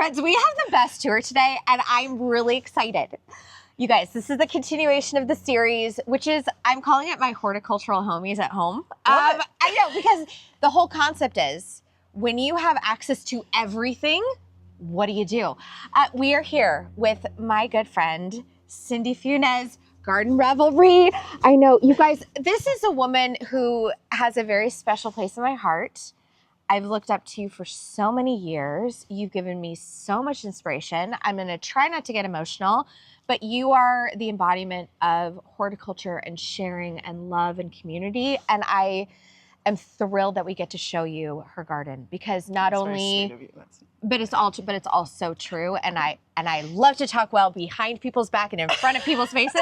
Friends, we have the best tour today, and I'm really excited. You guys, this is the continuation of the series, which is, I'm calling it my horticultural homies at home. I know, because the whole concept is, when you have access to everything, what do? We are here with my good friend, Cindy Funes, Garden Revelry. I know, you guys, this is a woman who has a very special place in my heart. I've looked up to you for so many years. You've given me so much inspiration. I'm gonna try not to get emotional, but you are the embodiment of horticulture and sharing and love and community. And I am thrilled that we get to show you her garden, because not only, but it's also true. And I love to talk well behind people's back and in front of people's faces.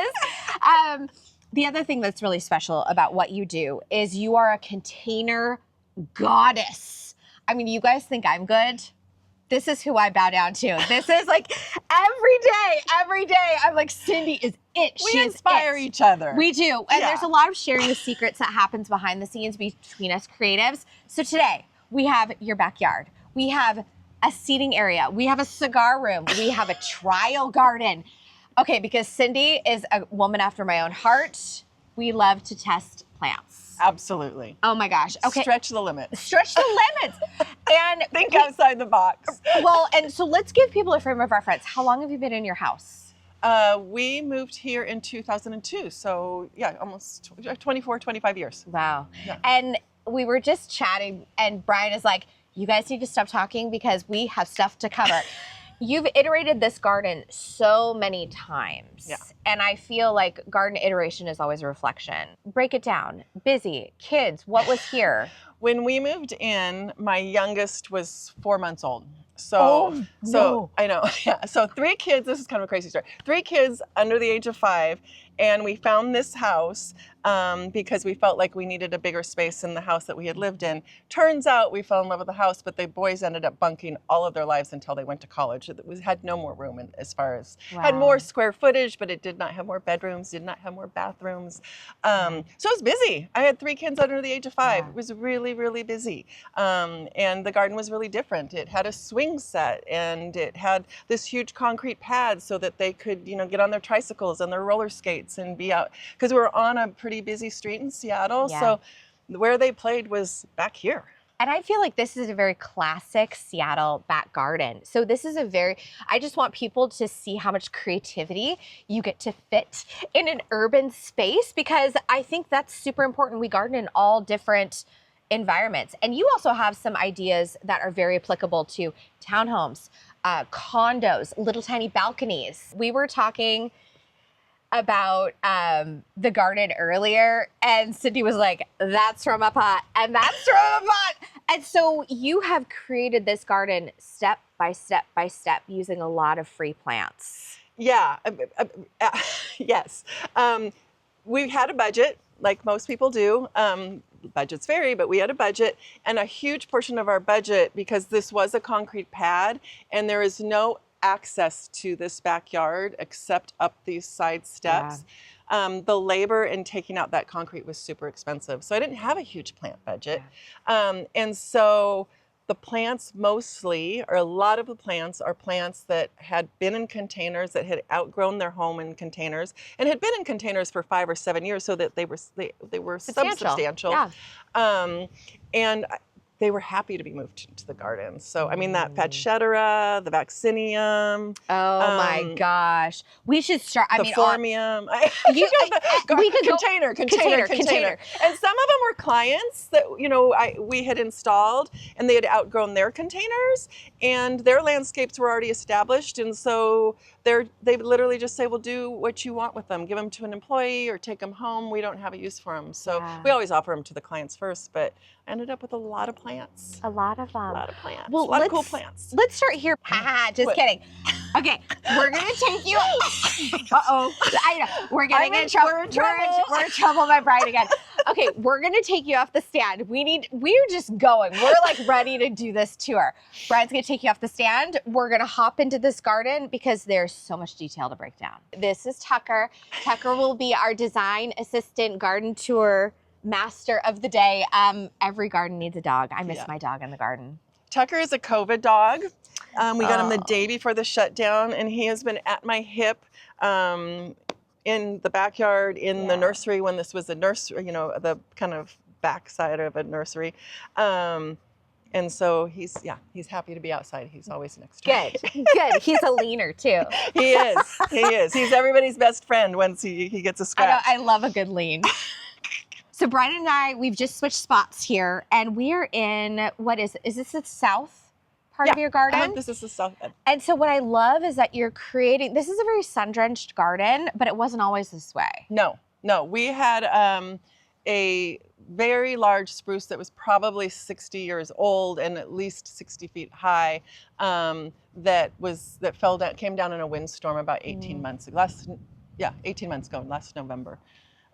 The other thing that's really special about what you do is you are a container goddess. I mean, you guys think I'm good? This is who I bow down to. This is like every day, I'm like, Cindy is it. We inspire each other. We do. And there's a lot of sharing the secrets that happens behind the scenes between us creatives. So today, we have your backyard. We have a seating area. We have a cigar room. We have a trial garden. Okay, because Cindy is a woman after my own heart. We love to test plants. Absolutely. Oh my gosh. Okay. Stretch the limits. Stretch the limits. And think outside the box. Well, and so let's give people a frame of reference. How long have you been in your house? We moved here in 2002. So yeah, almost 24, 25 years. Wow. Yeah. And we were just chatting and Brian is like, you guys need to stop talking because we have stuff to cover. You've iterated this garden so many times. Yeah. And I feel like garden iteration is always a reflection. Break it down. Busy, kids, what was here? When we moved in, my youngest was 4 months old. So I know. Yeah. So 3 kids, this is kind of a crazy story. 3 kids under the age of 5. And we found this house because we felt like we needed a bigger space in the house that we had lived in. Turns out we fell in love with the house, but the boys ended up bunking all of their lives until they went to college. It had no more room as far as, had more square footage, but it did not have more bedrooms, did not have more bathrooms. So it was busy. I had 3 kids under the age of 5. It was really, really busy. And the garden was really different. It had a swing set and it had this huge concrete pad so that they could, get on their tricycles and their roller skates and be out, because we were on a pretty busy street in Seattle. Yeah. So where they played was back here. And I feel like this is a very classic Seattle back garden. So this is I just want people to see how much creativity you get to fit in an urban space, because I think that's super important. We garden in all different environments. And you also have some ideas that are very applicable to townhomes, condos, little tiny balconies. We were talking about the garden earlier, and Cindy was like, that's from a pot, and that's from a pot. And so you have created this garden step by step by step using a lot of free plants. Yeah, yes. We had a budget, like most people do. Budgets vary, but we had a budget, and a huge portion of our budget, because this was a concrete pad and there is no access to this backyard except up these side steps. Yeah. The labor in taking out that concrete was super expensive. So I didn't have a huge plant budget. Yeah. And so the plants mostly, or a lot of the plants, are plants that had been in containers, that had outgrown their home in containers, and had been in containers for 5 or 7 years, so that they were substantial. Yeah. And they were happy to be moved into the garden. So, I mean, that Fatschetera, the Vaccinium. Oh my gosh. We should start, the Formium. Container. And some of them were clients that, we had installed, and they had outgrown their containers, and their landscapes were already established. And so they literally just say, well, do what you want with them. Give them to an employee or take them home. We don't have a use for them. So we always offer them to the clients first, but I ended up with a lot of plants. A lot of them. A lot of plants. Well, a lot of cool plants. Let's start here. Just kidding. Okay, we're going to take you. Uh-oh. I know. We're getting in trouble. We're in trouble by Brian again. Okay, we're going to take you off the stand. We're just going. We're like ready to do this tour. Brian's going to take you off the stand. We're going to hop into this garden because there's so much detail to break down. This is Tucker. Tucker will be our design assistant, garden tour master of the day. Every garden needs a dog. I miss my dog in the garden. Tucker is a COVID dog. We got him the day before the shutdown, and he has been at my hip in the backyard, in the nursery when this was a nursery, you know, the kind of backside of a nursery. And so he's happy to be outside. He's always next to me. Good. He's a leaner too. He is. He's everybody's best friend once he gets a scratch. I love a good lean. So Brian and I, we've just switched spots here, and we are in, is this the south part of your garden? This is the south end. And so what I love is that you're creating, this is a very sun-drenched garden, but it wasn't always this way. No. We had a very large spruce that was probably 60 years old and at least 60 feet high that came down in a windstorm about 18 months ago. 18 months ago, last November.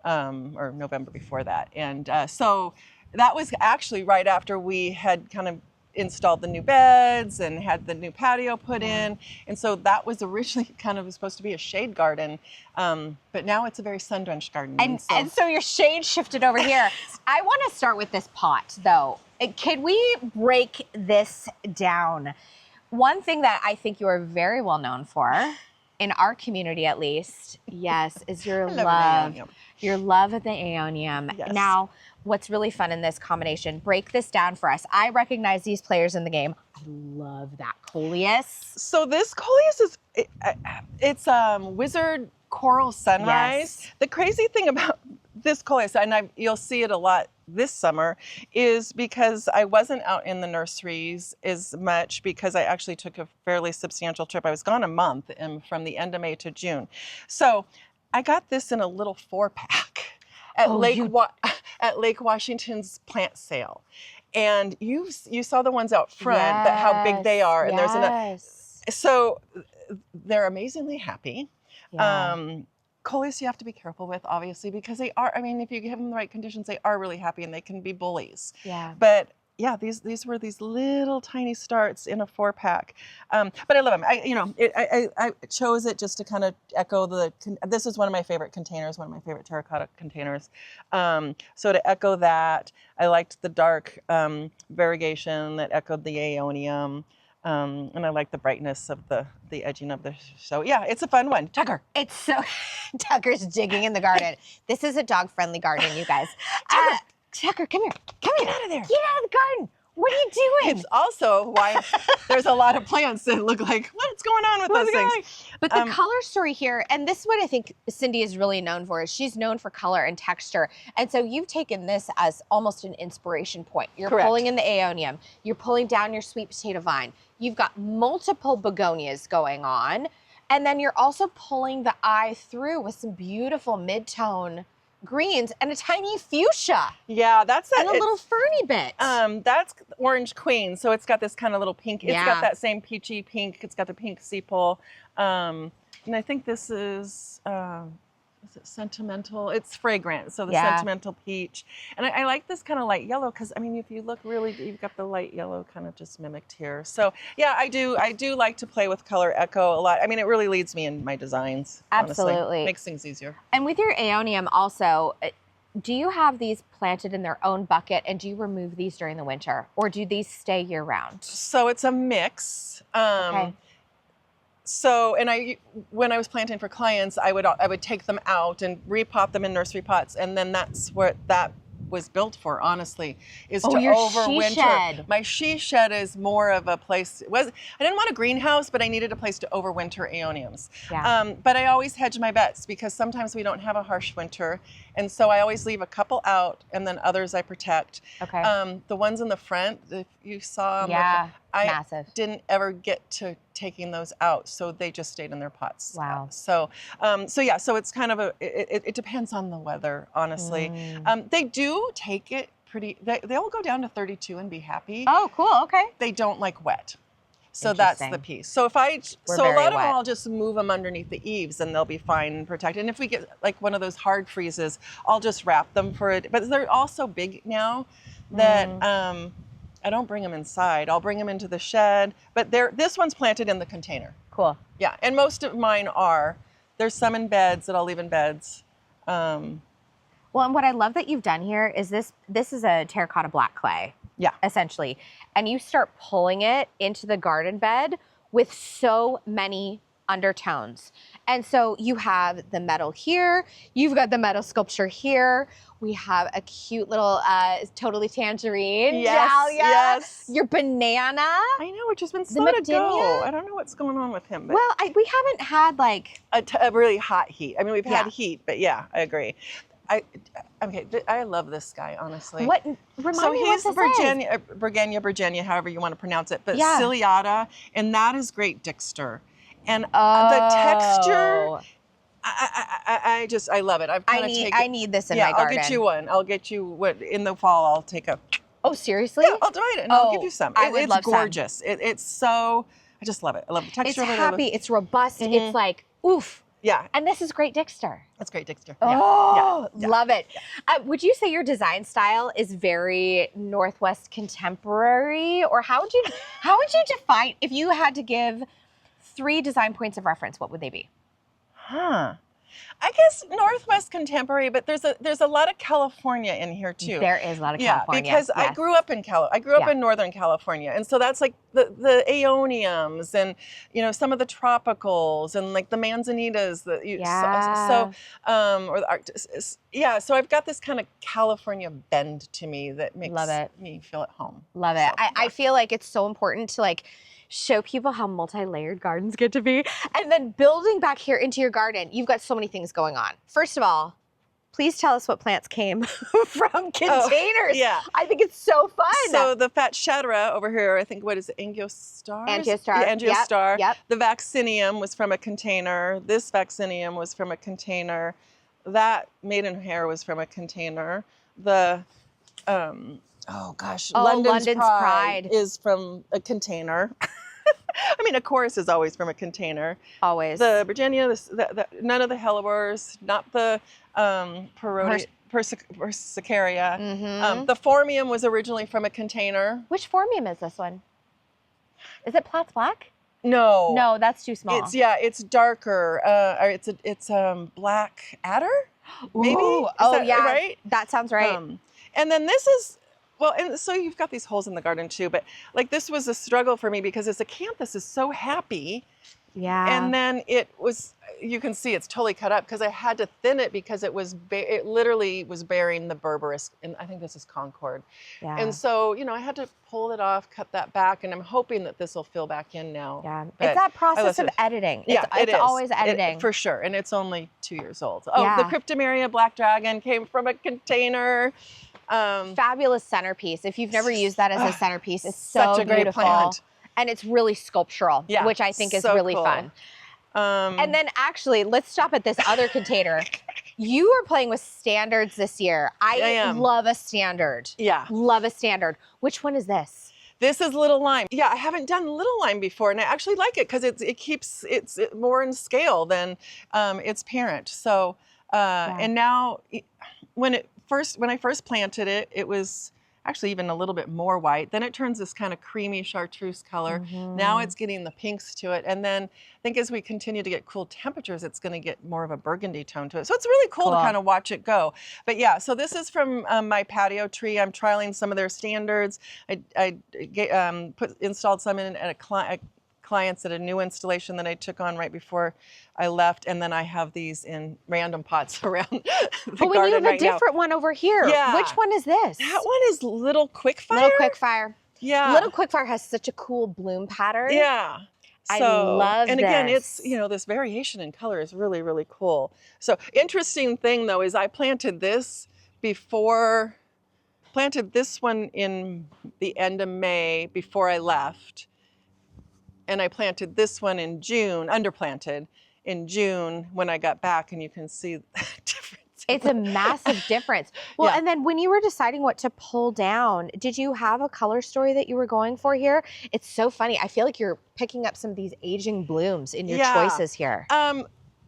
Or November before that. And so that was actually right after we had kind of installed the new beds and had the new patio put in. And so that was originally kind of supposed to be a shade garden, but now it's a very sun-drenched garden. And so your shade shifted over here. I want to start with this pot though. Could we break this down? One thing that I think you are very well known for, in our community at least, yes, is your love. Your love of the aeonium. Yes. Now, what's really fun in this combination, break this down for us. I recognize these players in the game. I love that coleus. So this coleus is, it's wizard coral sunrise. Yes. The crazy thing about this coleus, and you'll see it a lot this summer, is because I wasn't out in the nurseries as much because I actually took a fairly substantial trip. I was gone a month from the end of May to June. So I got this in a little 4-pack at Lake Washington's plant sale. And you saw the ones out front, that how big they are. And there's enough. So they're amazingly happy. Yeah. Coleus you have to be careful with, obviously, because they are, I mean, if you give them the right conditions, they are really happy and they can be bullies. Yeah. But yeah, these were these little tiny starts in a 4-pack. But I love them. I chose it just to kind of echo this is one of my favorite containers, one of my favorite terracotta containers. So to echo that, I liked the dark variegation that echoed the aeonium. And I like the brightness of the edging of the, so yeah, it's a fun one. Tucker. Tucker's digging in the garden. This is a dog-friendly garden, you guys. Tucker, come here. Get out of there. Get out of the garden. What are you doing? It's also why there's a lot of plants that look like, what's going on with those things? But the color story here, and this is what I think Cindy is really known for, is she's known for color and texture. And so you've taken this as almost an inspiration point. You're pulling in the aeonium. You're pulling down your sweet potato vine. You've got multiple begonias going on. And then you're also pulling the eye through with some beautiful mid-tone greens and a tiny fuchsia. Yeah, that's that. And a little ferny bit. That's orange queen. So it's got this kind of little pink. It's got that same peachy pink. It's got the pink sepal. And I think this is it sentimental? It's fragrant. So the sentimental peach. And I like this kind of light yellow because, I mean, if you look really, you've got the light yellow kind of just mimicked here. So yeah, I do like to play with color echo a lot. I mean, it really leads me in my designs. Absolutely. Honestly. Makes things easier. And with your aeonium also, do you have these planted in their own bucket and do you remove these during the winter or do these stay year round? So it's a mix. Okay. So, and when I was planting for clients, I would take them out and repot them in nursery pots, and then that's what that was built for, honestly, is to overwinter. She shed. My she shed is more of a place. I didn't want a greenhouse, but I needed a place to overwinter aeoniums. Yeah. But I always hedge my bets because sometimes we don't have a harsh winter, and so I always leave a couple out, and then others I protect. Okay. The ones in the front, if you saw them, massive. Didn't ever get to taking those out, so they just stayed in their pots. Wow. So it's kind of it depends on the weather, honestly. They do take it pretty. They'll go down to 32 and be happy. Oh, cool. Okay. They don't like wet. So that's the piece. So a lot of them, I'll just move them underneath the eaves and they'll be fine and protected. And if we get like one of those hard freezes, I'll just wrap them for it. But they're all so big now that I don't bring them inside. I'll bring them into the shed. But this one's planted in the container. Cool. Yeah, and most of mine are. There's some in beds that I'll leave in beds. Well, and what I love that you've done here is this is a terracotta black clay. Yeah. Essentially. and you start pulling it into the garden bed with so many undertones. And so you have the metal here, you've got the metal sculpture here, we have a cute little totally tangerine dahlia, yes. your banana. I know, which has been slow to go. I don't know what's going on with him. But Well, we haven't had like a really hot heat. I mean, we've had heat, but yeah, I agree. I love this guy, honestly. Remind me he's what this Virginia, however you want to pronounce it, but Yeah. ciliata, and that is great Dixter. And the texture, I love it. I need this in my garden. I'll get you one. I'll get you what in the fall. I'll take a. Oh, seriously? Yeah, I'll try it and I'll give you some. I would love some. It's gorgeous. It's so. I just love it. I love the texture. It's happy. It's robust. It's like oof. Yeah. And this is great Dixter. That's great Dixter. Oh, love it. Would you say your design style is very Northwest contemporary, or how would you define, if you had to give 3 design points of reference, what would they be? I guess Northwest contemporary, but there's a lot of California in here too. There is a lot of California. Because I grew up in in Northern California, and so that's like the aeoniums and some of the tropicals and like the manzanitas that you or the Arctic. Yeah, so I've got this kind of California bend to me that makes me feel at home. Love it. I feel like it's so important to like show people how multi-layered gardens get to be. And then building back here into your garden, you've got so many things going on. First of all, please tell us what plants came from containers. Yeah. I think it's so fun. So the fat chatera over here, I think, what is it, Angiostar? Angiostar. Yeah, Angiostar. Yep. The vaccinium was from a container. This vaccinium was from a container. That maidenhair was from a container. The, London's Pride is from a container. I mean, a chorus is always from a container. Always. The Virginia, none of the hellebores, not the Persicaria. The Formium was originally from a container. Which Formium is this one? Is it Platts Black? No. No, that's too small. It's darker. It's black adder, maybe. Ooh, Right? That sounds right. And then this is. Well, and so you've got these holes in the garden too, but like this was a struggle for me because this acanthus is so happy. Yeah. And then you can see it's totally cut up because I had to thin it because it literally was bearing the berberis, and I think this is Concord. Yeah. And so, I had to pull it off, cut that back, and I'm hoping that this will fill back in now. Yeah. It's that process of editing. It's always editing. For sure. And it's only 2 years old. The Cryptomeria Black Dragon came from a container. Fabulous centerpiece. If you've never used that as a centerpiece, it's such a great beautiful. plant. And it's really sculptural, which I think is really cool. fun. And then actually, let's stop at this other container. You are playing with standards this year. I love a standard. Yeah. Love a standard. Which one is this? This is Little Lime. Yeah, I haven't done Little Lime before, and I actually like it because it's more in scale than its parent. So, and now when I first planted it, it was actually even a little bit more white. Then it turns this kind of creamy chartreuse color. Now it's getting the pinks to it. And then I think as we continue to get cool temperatures, it's going to get more of a burgundy tone to it. So it's really cool to kind of watch it go. But yeah, so this is from my patio tree. I'm trialing some of their standards. I installed some in at a clients at a new installation that I took on right before I left, and then I have these in random pots around the garden you have right a different one over here. Yeah. Which one is this? That one is Little Quickfire. Little Quickfire. Yeah. Little Quickfire has such a cool bloom pattern. Yeah. I love and this. again, it's, this variation in color is really, really cool. So interesting thing though is I planted this one in the end of May before I left. And I planted this one in June, underplanted in June when I got back, and you can see the difference. It's a massive difference. Well, and then when you were deciding what to pull down, did you have a color story that you were going for here? It's so funny. I feel like you're picking up some of these aging blooms in your choices here.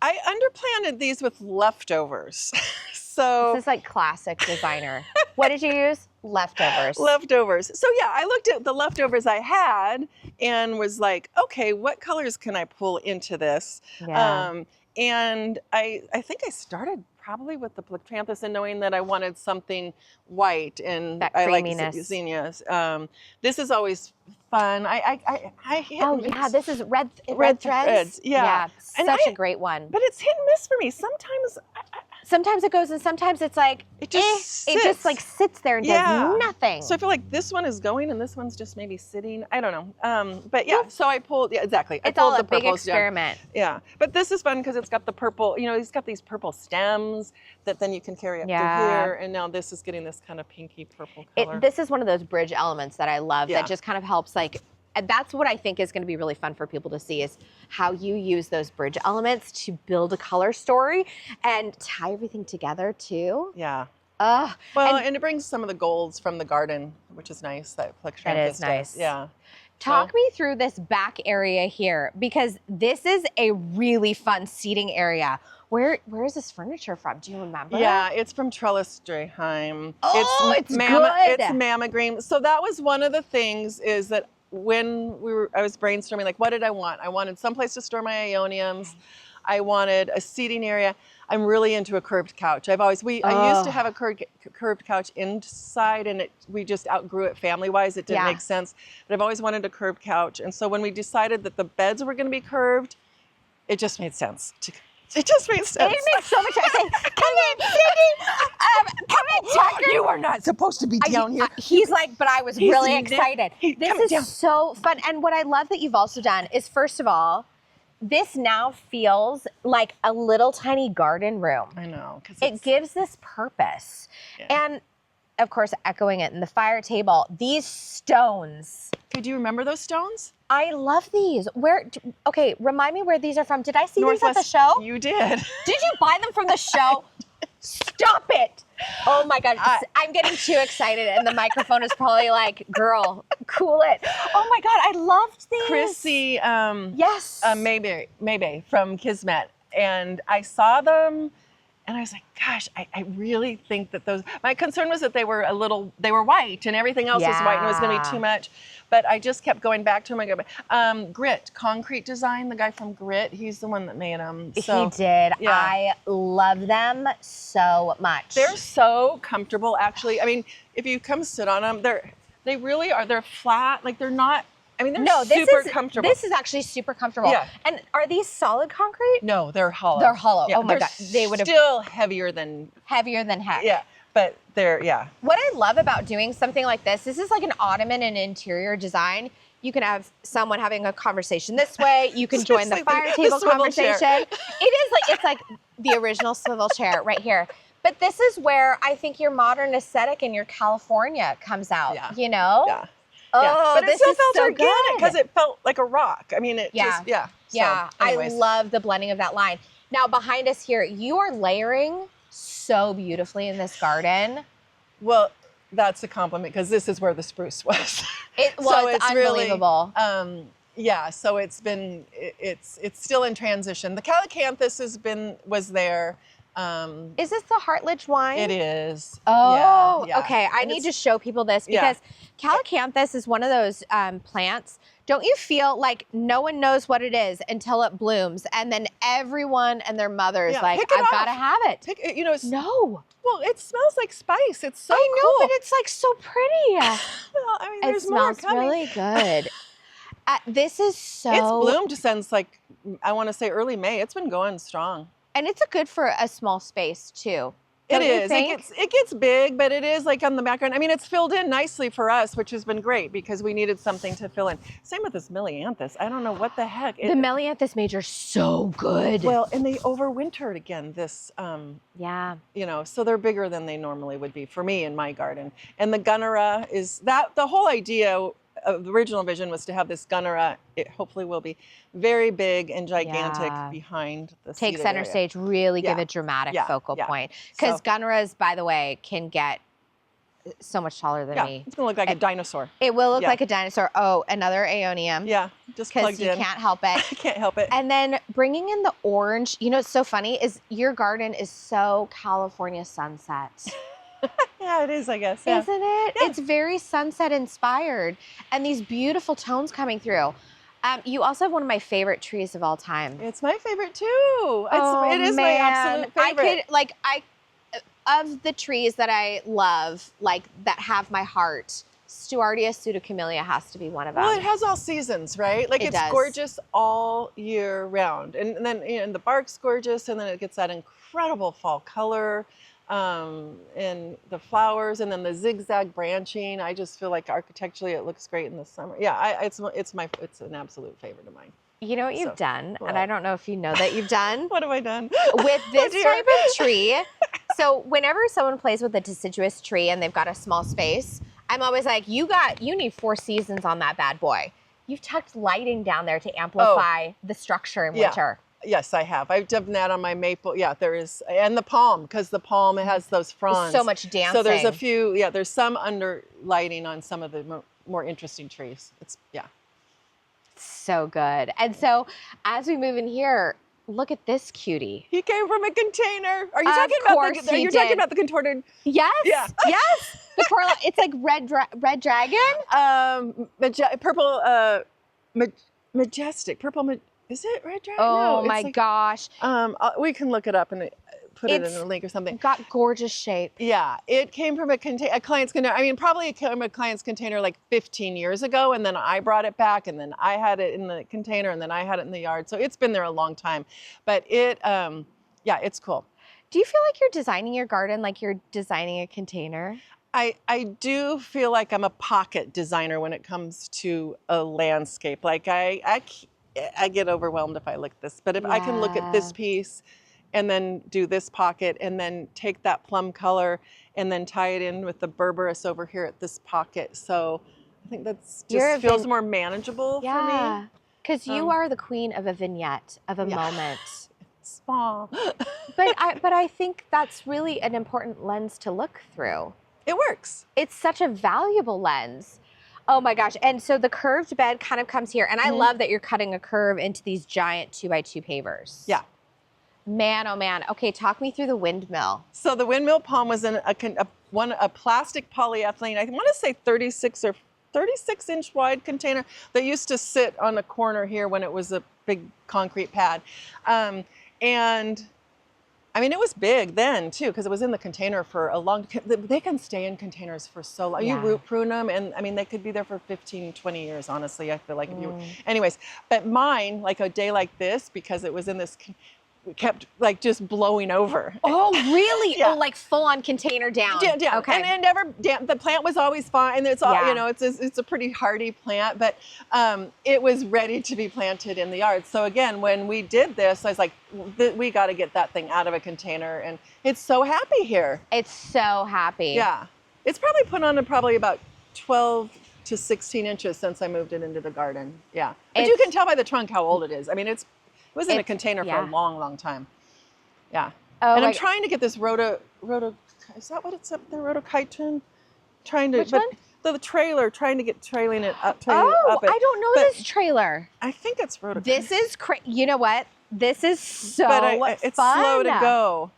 I underplanted these with leftovers. So this is like classic designer. What did you use? Leftovers. Leftovers. So yeah, I looked at the leftovers I had and was like, okay, what colors can I pull into this? Yeah. And I think I started probably with the Plectranthus, and knowing that I wanted something white, and That I like creaminess. zinnias. This is always fun. I hit Oh and yeah, miss. this is red Red threads. threads, yeah. And such a great one. But it's hit and miss for me. Sometimes Sometimes it goes and sometimes it's like, it just it just like sits there and does nothing. So I feel like this one is going and this one's just maybe sitting. I don't know. But yeah, so I pulled, exactly. It's I pulled all a the big purples down. experiment. Yeah, but this is fun because it's got the purple, it's got these purple stems that then you can carry up to here. And now this is getting this kind of pinky purple color. This is one of those bridge elements that I love Yeah. that just kind of helps like, and that's what I think is going to be really fun for people to see is how you use those bridge elements to build a color story and tie everything together too. Yeah. Well, and it brings some of the golds from the garden, which is nice. That Plectranthus That is nice. does. Yeah. Talk me through this back area here because this is a really fun seating area. Where is this furniture from? Do you remember? Yeah, it's from Trellis Straheim. Oh, it's good. It's Mammoth Green. So that was one of the things is that when I was brainstorming, like, what did I want? I wanted someplace to store my Ioniums. I wanted a seating area. I'm really into a curved couch. I used to have a curved couch inside, and we just outgrew it family-wise. It didn't make sense. But I've always wanted a curved couch. And so when we decided that the beds were going to be curved, it just made sense. It just makes sense. It makes so much sense. Come in, Cindy. Come in, Tucker. You are not supposed to be down here. He's like, but I was really excited. This is so fun. And what I love that you've also done is, first of all, this now feels like a little tiny garden room. I know. It gives this purpose. Yeah. And of course, echoing it in the fire table, these stones. Okay, do you remember those stones? I love these. Okay, remind me where these are from. Did I see these at the show? You did. Did you buy them from the show? Stop it. Oh my God. I'm getting too excited and the microphone is probably like, girl, cool it. Oh my God, I loved these. Chrissy, yes. Maybe from Kismet. And I saw them and I was like, gosh, I really think that my concern was that they were white and everything else was white and it was going to be too much. But I just kept going back to them. I go, Grit, Concrete Design, the guy from Grit, he's the one that made them. So, he did. Yeah. I love them so much. They're so comfortable, actually. I mean, if you come sit on them, they really are. They're flat. Like they're not. I mean, they're super comfortable. This is actually super comfortable. Yeah. And are these solid concrete? No, they're hollow. They're hollow. Yeah, oh my God. They would have still heavier than heck. Yeah. But What I love about doing something like this is like an ottoman and interior design. You can have someone having a conversation this way. You can join the fire table conversation. It's like the original swivel chair right here. But this is where I think your modern aesthetic and your California comes out, you know? Yeah. Oh, but it this still is felt so organic because good. it felt like a rock. I mean, So, I love the blending of that line. Now behind us here, you are layering so beautifully in this garden. Well, that's a compliment because this is where the spruce was. It's unbelievable. Really, so it's still in transition. The Calycanthus was there. Is this the Hartledge wine? It is. Oh, yeah. Okay. I need to show people this because Calycanthus is one of those plants. Don't you feel like no one knows what it is until it blooms, and then everyone and their mother is like, "I've got to have it." No. Well, it smells like spice. It's so I know, cool. but it's like so pretty. Well, I mean, there's it more smells coming. really good. This is so. It's bloomed since I want to say early May. It's been going strong. And it's good for a small space too. It is. It gets big, but it is like on the background. I mean, it's filled in nicely for us, which has been great because we needed something to fill in. Same with this Melianthus. I don't know what the heck. The Melianthus major so good. Well, and they overwintered again this. So they're bigger than they normally would be for me in my garden. And the Gunnera is that the whole idea. The original vision was to have this Gunnera. It hopefully will be very big and gigantic behind the take seated center area. stage, really give a dramatic focal point. Because Gunneras, by the way, can get so much taller than me. It's gonna look like a dinosaur. It will look like a dinosaur. Oh, another Aeonium. Yeah, just plugged in. Because you can't help it. I can't help it. And then bringing in the orange. You know, what's so funny is your garden is so California sunset. Yeah, it is, I guess. Yeah. Isn't it? Yeah. It's very sunset inspired and these beautiful tones coming through. You also have one of my favorite trees of all time. It's my favorite too. It is my absolute favorite. Of the trees that I love, like that have my heart, Stewardia pseudocamellia has to be one of them. Well, it has all seasons, right? Like it's gorgeous all year round. And then the bark's gorgeous, and then it gets that incredible fall color. And the flowers, and then the zigzag branching. I just feel like architecturally it looks great in the summer. Yeah, it's an absolute favorite of mine. You know what you've done, and I don't know if you know that you've done. What have I done? With this type of tree. So whenever someone plays with a deciduous tree and they've got a small space, I'm always like, you need 4 seasons on that bad boy. You've tucked lighting down there to amplify the structure in winter. Yes, I have. I've done that on my maple. Yeah, there is, and the palm, because the palm has those fronds. So much dancing. So there's a few. Yeah, there's some under lighting on some of the more interesting trees. So good. And so as we move in here, look at this cutie. He came from a container. Are you talking about the contorted? Yes. Yeah. Yes. The pearl. It's like red dragon. Purple. Majestic. Purple. Is it red dragon? Oh my gosh. We can look it up and put it in a link or something. Got gorgeous shape. Yeah, it came from a client's container. I mean, probably it came from a client's container like 15 years ago, and then I brought it back, and then I had it in the container, and then I had it in the yard. So it's been there a long time. But it's cool. Do you feel like you're designing your garden like you're designing a container? I do feel like I'm a pocket designer when it comes to a landscape. Like I get overwhelmed if I look at this, but if I can look at this piece and then do this pocket and then take that plum color and then tie it in with the berberis over here at this pocket. So I think that's just feels more manageable for me. Because you are the queen of a vignette, of a moment. It's small. but I think that's really an important lens to look through. It works. It's such a valuable lens. Oh my gosh. And so the curved bed kind of comes here. And I love that you're cutting a curve into these giant 2x2 pavers. Yeah. Man, oh man. Okay, talk me through the windmill. So the windmill palm was in a plastic polyethylene, I want to say 36-inch wide container that used to sit on a corner here when it was a big concrete pad. And I mean, it was big then too, because it was in the container for a long time. They can stay in containers for so long. You root prune them, and I mean, they could be there for 15, 20 years, honestly, I feel like. Anyways, but mine, like a day like this, because it was in this, kept like just blowing over. Oh, really? Yeah. Oh, like full on container down. Yeah. Okay. And never damp. The plant was always fine. It's all, it's a pretty hardy plant, but it was ready to be planted in the yard. So again, when we did this, I was like, we got to get that thing out of a container, and it's so happy here. It's so happy. Yeah. It's probably put on probably about 12 to 16 inches since I moved it into the garden. Yeah. But you can tell by the trunk how old it is. I mean, it was in a container for a long, long time. Yeah. Oh, and I'm trying to get this is that what it's up there? Rhodochyton? Which one? The trailer, trying to get trailing it up. I don't know this trailer. I think it's rhodochyton. This is you know what? This is so fun. It's slow to go.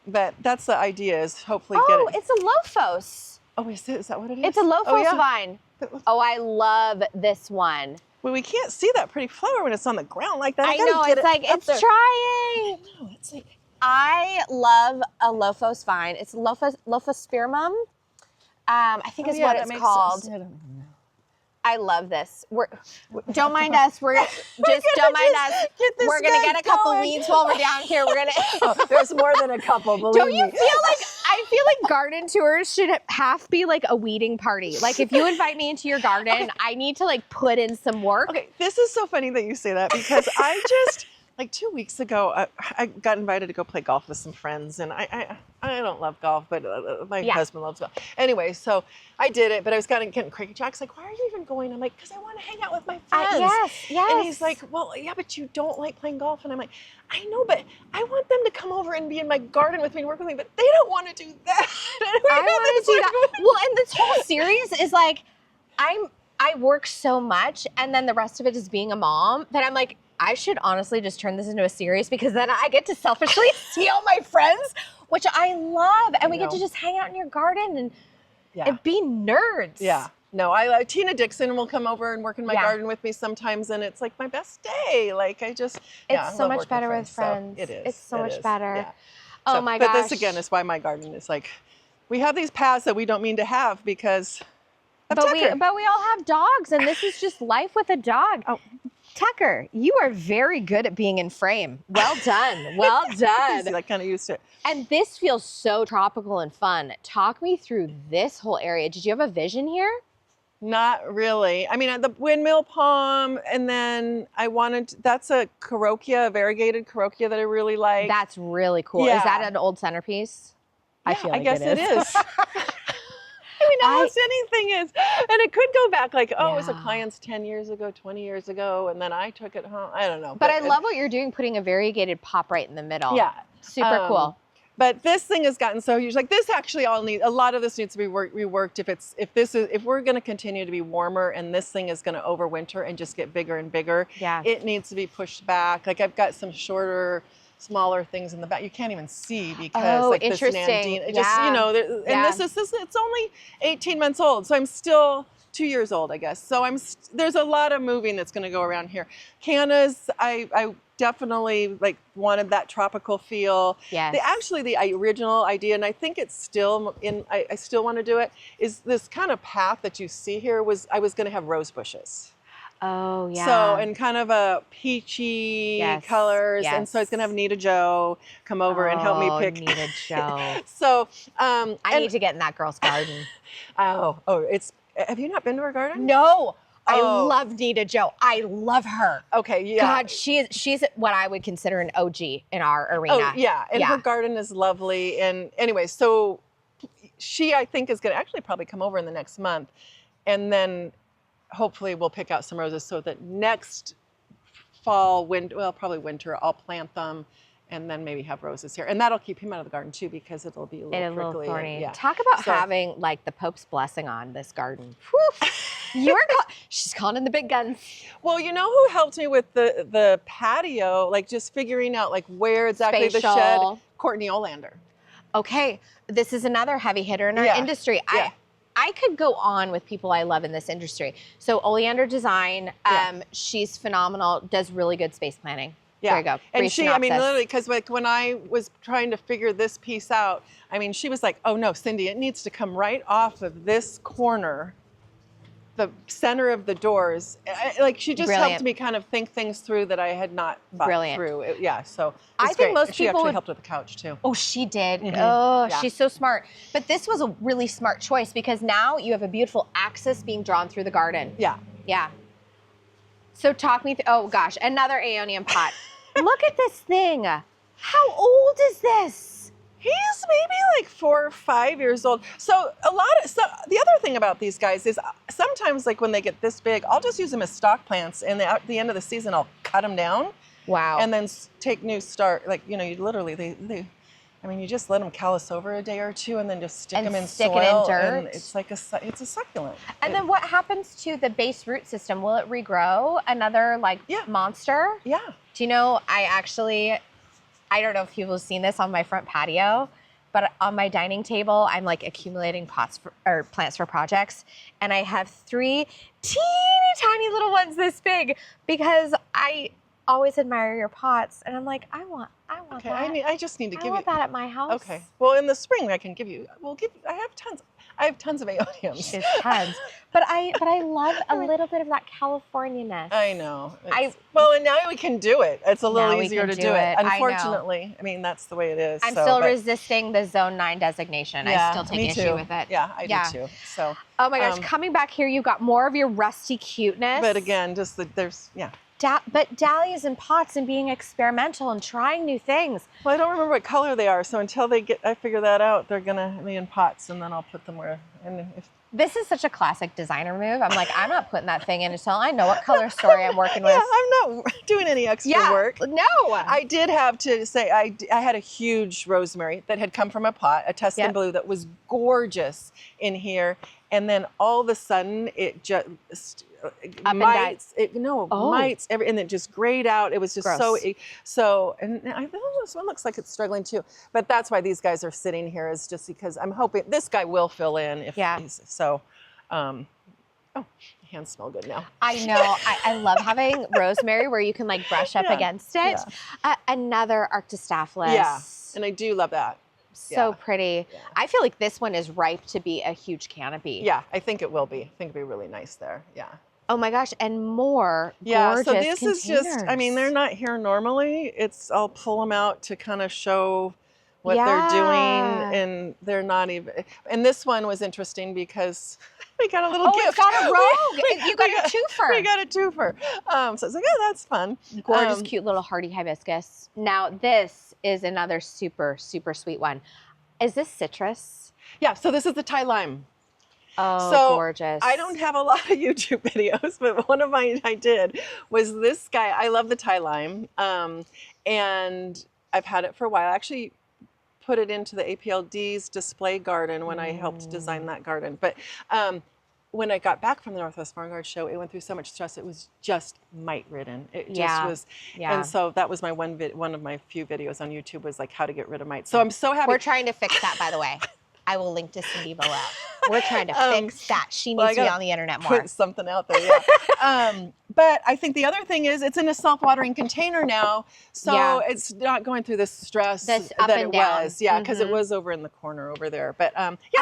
But that's the idea, is hopefully get it. Oh, it's a lophos. Oh, is that what it is? It's a lophos vine. Oh, I love this one. Well, we can't see that pretty flower when it's on the ground like that. I know, it's like, it's trying. No, it's like, I love a lophos vine. It's Lophospirmum. I think is what it's called. Sense. I don't even know. I love this. Don't mind us. Don't mind us. We're gonna get a couple weeds while we're down here. We're gonna. There's more than a couple. Believe Don't you me. feel like? I feel like garden tours should half be like a weeding party. Like if you invite me into your garden, I need to like put in some work. Okay, this is so funny that you say that, because I just like 2 weeks ago I got invited to go play golf with some friends, and I don't love golf, but my husband loves golf. Anyway, so I did it, but I was getting cranky. Jack's like, "Why are you even going?" I'm like, "Because I want to hang out with my friends." Yes. And he's like, "Well, yeah, but you don't like playing golf." And I'm like, "I know, but I want them to come over and be in my garden with me and work with me, but they don't want to do that." I want to do that. Well, and this whole series is like, I work so much, and then the rest of it is being a mom, that I'm like, I should honestly just turn this into a series, because then I get to selfishly see all my friends, which I love, and we get to just hang out in your garden and be nerds. Yeah. No, Tina Dixon will come over and work in my garden with me sometimes, and it's like my best day. Like I just, it's so much better with friends. So it is. It's so much better. Yeah. Oh my gosh. But this again is why my garden is like, we have these paths that we don't mean to have because of Tucker. But we all have dogs, and this is just life with a dog. Oh. Tucker, you are very good at being in frame. Well done. Well done. I kind of used to it. And this feels so tropical and fun. Talk me through this whole area. Did you have a vision here? Not really. I mean, the windmill palm, and then that's a carokia, a variegated carokia that I really like. That's really cool. Yeah. Is that an old centerpiece? Yeah, I guess it is. I mean, almost anything is. And it could go back like, it was a client's 10 years ago, 20 years ago, and then I took it home. I don't know. But I love what you're doing, putting a variegated pop right in the middle. Yeah. Super cool. But this thing has gotten so huge. Like this actually a lot of this needs to be reworked if we're going to continue to be warmer and this thing is going to overwinter and just get bigger and bigger. Yeah. It needs to be pushed back. Like I've got some shorter, smaller things in the back. You can't even see because like this Nandine, it just, this is it's only 18 months old. So I'm still 2 years old, I guess. So there's a lot of moving that's going to go around here. Cannas, I definitely like wanted that tropical feel. Yes. The original idea, and I think it's still I still want to do it, is this kind of path that you see here I was going to have rose bushes. Oh, yeah. So, and kind of a peachy colors. Yes. And so it's going to have Nita Jo come over and help me pick. Nita Jo. So, I need to get in that girl's garden. Have you not been to her garden? No. I love Nita Jo. I love her. Okay, yeah. God, she's what I would consider an OG in our arena. Oh, yeah. And her garden is lovely. And anyway, so she, I think, is going to actually probably come over in the next month. And then hopefully we'll pick out some roses so that next fall, probably winter, I'll plant them and then maybe have roses here. And that'll keep him out of the garden too because it'll be a little prickly. Thorny. Talk about having like the Pope's blessing on this garden. Whew. She's calling in the big guns. Well, you know who helped me with the patio, like just figuring out like where exactly the shed? Courtney Olander. Okay, this is another heavy hitter in our industry. Yeah. I could go on with people I love in this industry. So Oleander Design, she's phenomenal, does really good space planning. Yeah. There you go. And she, I mean, literally, because like when I was trying to figure this piece out, I mean, she was like, oh no, Cindy, it needs to come right off of this corner, the center of the doors. Like she just helped me kind of think things through that I had not thought through. So I think most she people actually helped with the couch too. Oh, she did. Oh, she's so smart. But this was a really smart choice because now you have a beautiful axis being drawn through the garden. Yeah. Yeah. So talk me through, oh gosh, another Aeonium pot. Look at this thing. How old is this? He's maybe like 4 or 5 years old. So the other thing about these guys is sometimes like when they get this big, I'll just use them as stock plants and at the end of the season, I'll cut them down. Wow. And then take new start. Like, you literally, you just let them callus over a day or two and then just stick them in soil. It in dirt. And it's like it's a succulent. And then what happens to the base root system? Will it regrow another monster? Yeah. Do you know, I don't know if people have seen this on my front patio, but on my dining table, I'm like accumulating plants for projects. And I have 3 teeny tiny little ones this big because I always admire your pots. And I'm like, I want okay, that. I just need to give you. I want that at my house. Okay. Well, in the spring, I can give you, I have tons of Aeoniums. She has tons. But I love a little bit of that California-ness. I know. And now we can do it. It's a little easier to do it. Unfortunately, I mean, that's the way it is. I'm still resisting the Zone 9 designation. I still take issue with it. Yeah, I do too. So. Oh my gosh, coming back here, you've got more of your rusty cuteness. But again, But dahlias and pots and being experimental and trying new things. Well, I don't remember what color they are, so until I figure that out, they're gonna be in pots, and then I'll put them where. This is such a classic designer move. I'm like, I'm not putting that thing in until I know what color story I'm working with. Yeah, I'm not doing any extra work. No. I did have to say, I had a huge rosemary that had come from a pot, a Tuscan blue that was gorgeous in here. And then all of a sudden, it just mites. Mites. And it just grayed out. It was just so. And I think this one looks like it's struggling too. But that's why these guys are sitting here, is just because I'm hoping this guy will fill in if he's so. Oh, my hands smell good now. I know. I love having rosemary where you can like brush up against it. Another Arctostaphylos. Yeah, and I do love that. So pretty. Yeah. I feel like this one is ripe to be a huge canopy. Yeah, I think it will be. I think it'll be really nice there. Yeah. Oh my gosh, and more gorgeous so this containers. is just, I mean, they're not here normally. I'll pull them out to kind of show what they're doing, and they're not even, and this one was interesting because we got a little gift. It's got a rogue. You got a twofer. We got a twofer. So I was like, oh, that's fun. Gorgeous, cute little hardy hibiscus. Now this is another super, super sweet one. Is this citrus? Yeah, so this is the Thai lime. Oh, so gorgeous. I don't have a lot of YouTube videos, but one of mine I did was this guy. I love the Thai lime, and I've had it for a while. I actually put it into the APLD's display garden when I helped design that garden. But when I got back from the Northwest Farm Guard show, it went through so much stress. It was just mite ridden. It just was. And so that was my one of my few videos on YouTube was like how to get rid of mites. So I'm so happy. We're trying to fix that, by the way. I will link to Cindy below. We're trying to fix that. She needs to be on the internet more. Put something out there, but I think the other thing is it's in a self-watering container now, so it's not going through this stress that it was. Yeah, because it was over in the corner over there. But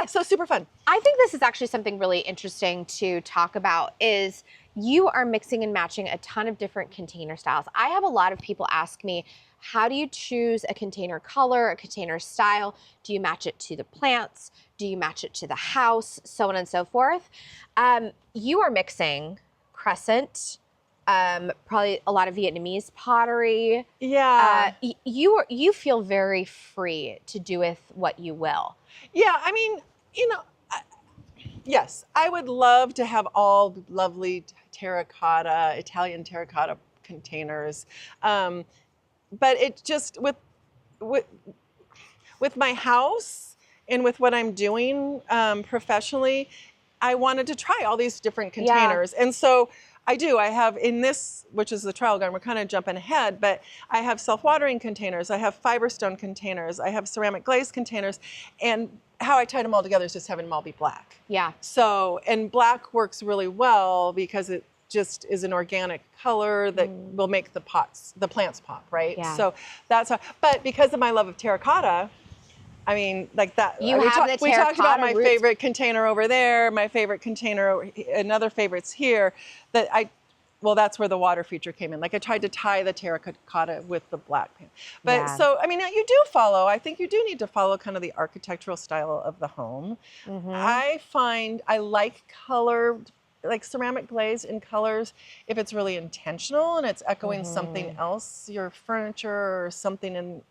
so super fun. I think this is actually something really interesting to talk about is you are mixing and matching a ton of different container styles. I have a lot of people ask me, how do you choose a container color, a container style? Do you match it to the plants? Do you match it to the house? So on and so forth. You are mixing crescent, probably a lot of Vietnamese pottery. Yeah. You feel very free to do with what you will. Yeah, I mean, yes, I would love to have all lovely terracotta, Italian terracotta containers. But it just with my house and with what I'm doing professionally, I wanted to try all these different containers. And so I have in this, which is the trial garden, we're kind of jumping ahead, but I have self-watering containers, I have fiberstone containers, I have ceramic glaze containers, and how I tied them all together is just having them all be black. Yeah. So, and black works really well because it just is an organic color that will make the plants pop, right? Yeah. So that's but because of my love of terracotta, I mean, like that. We talked about my favorite container over there, my favorite container, another favorite's here. That's where the water feature came in. Like I tried to tie the terracotta with the black paint. But so, I mean, you do follow, I think you do need to follow kind of the architectural style of the home. I find I like color, like ceramic glaze in colors, if it's really intentional and it's echoing something else, your furniture or something in,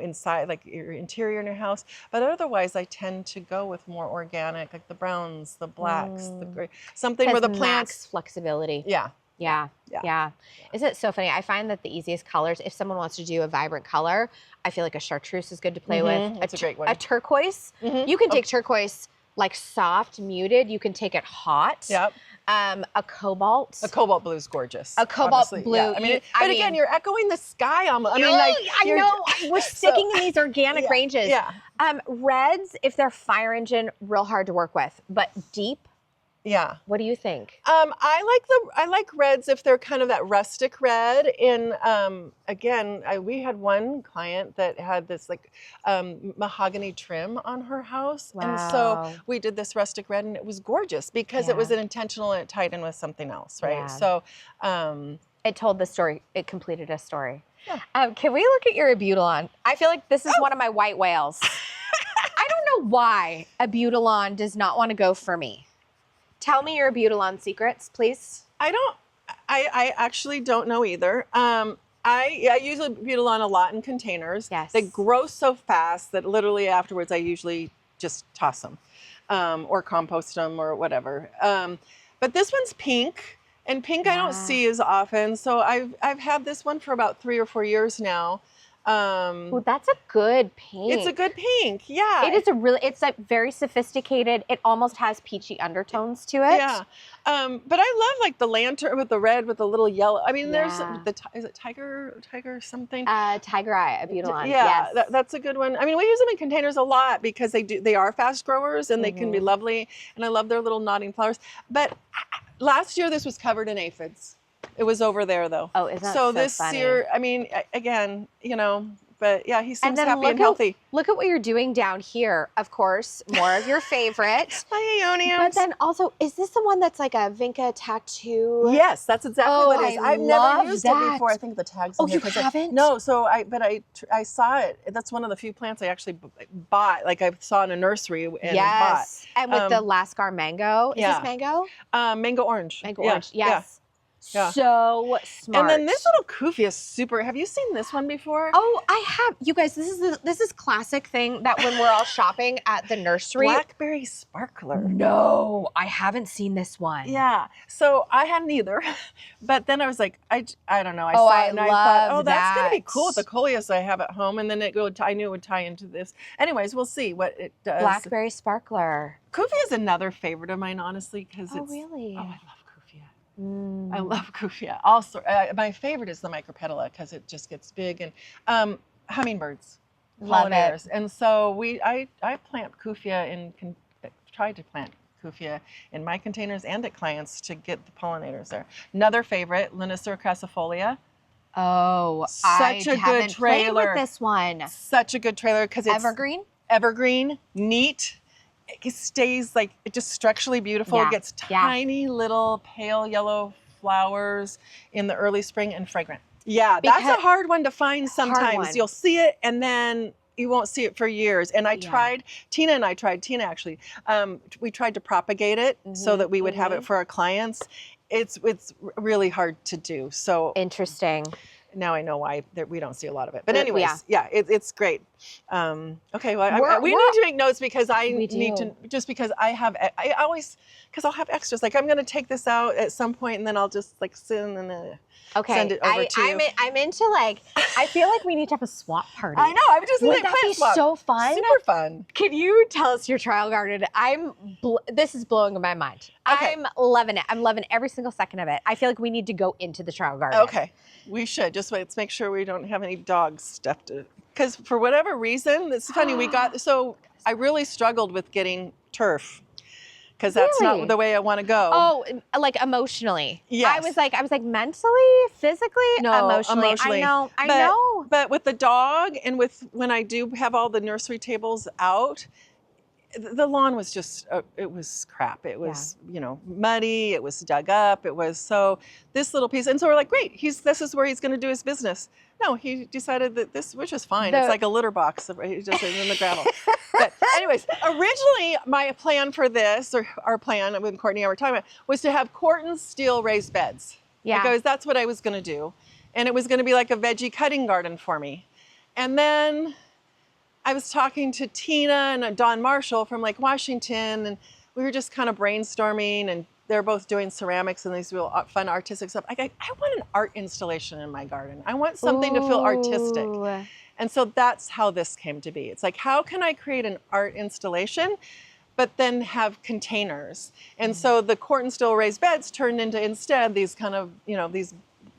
inside, like your interior in your house. But otherwise, I tend to go with more organic, like the browns, the blacks, the gray, something where the plants flexibility. Yeah. Isn't it so funny? I find that the easiest colors, if someone wants to do a vibrant color, I feel like a chartreuse is good to play with. That's a great one. A turquoise. You can take turquoise like soft, muted. You can take it hot. Yep. A cobalt. A cobalt blue is gorgeous. A cobalt blue. Yeah. I mean, again, you're echoing the sky. I know. We're sticking in these organic ranges. Yeah. Reds, if they're fire engine, real hard to work with, but deep. Yeah. What do you think? I like reds if they're kind of that rustic red. And again, we had one client that had this like mahogany trim on her house. Wow. And so we did this rustic red and it was gorgeous because it was an intentional and it tied in with something else, right? Yeah. So it told the story. It completed a story. Yeah. Can we look at your Abutulon? I feel like this is one of my white whales. I don't know why Abutulon does not want to go for me. Tell me your Abutulon secrets, please. I actually don't know either. I use Abutulon a lot in containers. Yes. They grow so fast that literally afterwards I usually just toss them or compost them or whatever. But this one's pink, and pink I don't see as often. So I've had this one for about 3 or 4 years now. Oh, that's a good pink. It's a good pink. Yeah. It is it's like very sophisticated. It almost has peachy undertones to it. Yeah. But I love like the lantern with the red with the little yellow. I mean, there's is it tiger something? Tiger eye, a beautiful one. Yeah, Yes. that's a good one. I mean, we use them in containers a lot because they are fast growers and they can be lovely. And I love their little nodding flowers. But last year this was covered in aphids. It was over there though. Oh, isn't that so this funny? year, I mean, again, you know, but yeah, he seems happy and look healthy. Look at what you're doing down here. Of course, more of your favorite. My Aeoniums. But then also, is this the one that's like a Vinca tattoo? Yes, that's exactly what it is. I've never used that. it before. I think the tags. Oh, you haven't? No, so I saw it. That's one of the few plants I actually bought. Like I saw in a nursery and bought. And with the Lascar mango. Is this mango? Mango orange. Mango orange. Yes. Yeah. Yeah. So smart. And then this little kufi is super. Have you seen this one before? Oh, I have. You guys, this is classic thing that when we're all shopping at the nursery. Blackberry sparkler. No, I haven't seen this one. Yeah. So I hadn't either. But then I was like, I don't know. I Oh, saw I it and I thought, love that's going to be that. cool with the coleus I have at home. And then I knew it would tie into this. Anyways, we'll see what it does. Blackberry sparkler. Kufi is another favorite of mine, honestly, because it's. Really? Oh, I love Kufia. I love Kufia. Also, my favorite is the micropetala because it just gets big and hummingbirds, Love pollinators. it. And so I plant Kufia tried to plant Kufia in my containers and at clients to get the pollinators there. Another favorite, Linacea crassifolia. Oh, Such I a good haven't played trailer. with this one. Such a good trailer because it's Evergreen, neat. It stays like it just structurally beautiful. Yeah. It gets tiny little pale yellow flowers in the early spring and fragrant. Yeah, that's a hard one to find sometimes. You'll see it and then you won't see it for years. And Tina and I tried, actually, we tried to propagate it so that we would have it for our clients. It's really hard to do. So interesting. Now I know why we don't see a lot of it. But anyways, it's great. Okay, well, we need to make notes because I need to, just because I'll have extras. Like I'm going to take this out at some point and then I'll just like send it over to you. I'm into like, I feel like we need to have a swap party. I know, I'm just Wouldn't that be so fun? Super fun. Can you tell us your trial garden? This is blowing my mind. Okay. I'm loving it. I'm loving every single second of it. I feel like we need to go into the trial garden. Okay, we should. Just let's make sure we don't have any dog stuff because for whatever reason, it's funny, I really struggled with getting turf. Because that's not the way I want to go. Oh, like emotionally. Yes. I was like mentally, physically, emotionally. I know. But with the dog and when I do have all the nursery tables out, the lawn was just, it was crap. It was, muddy. It was dug up. It was this little piece. And so we're like, great, this is where he's going to do his business. No, he decided that which is fine. It's like a litter box, just in the gravel. But anyways, originally my plan for this, or our plan with Courtney and I were talking about, was to have Corten steel raised beds. Yeah. Because that's what I was going to do. And it was going to be like a veggie cutting garden for me. And then I was talking to Tina and Dawn Marshall from Lake Washington, and we were just kind of brainstorming, and they're both doing ceramics and these real fun artistic stuff. I want an art installation in my garden. I want something to feel artistic. And so that's how this came to be. It's like, how can I create an art installation, but then have containers? And so the Corten steel raised beds turned into instead these kind of, these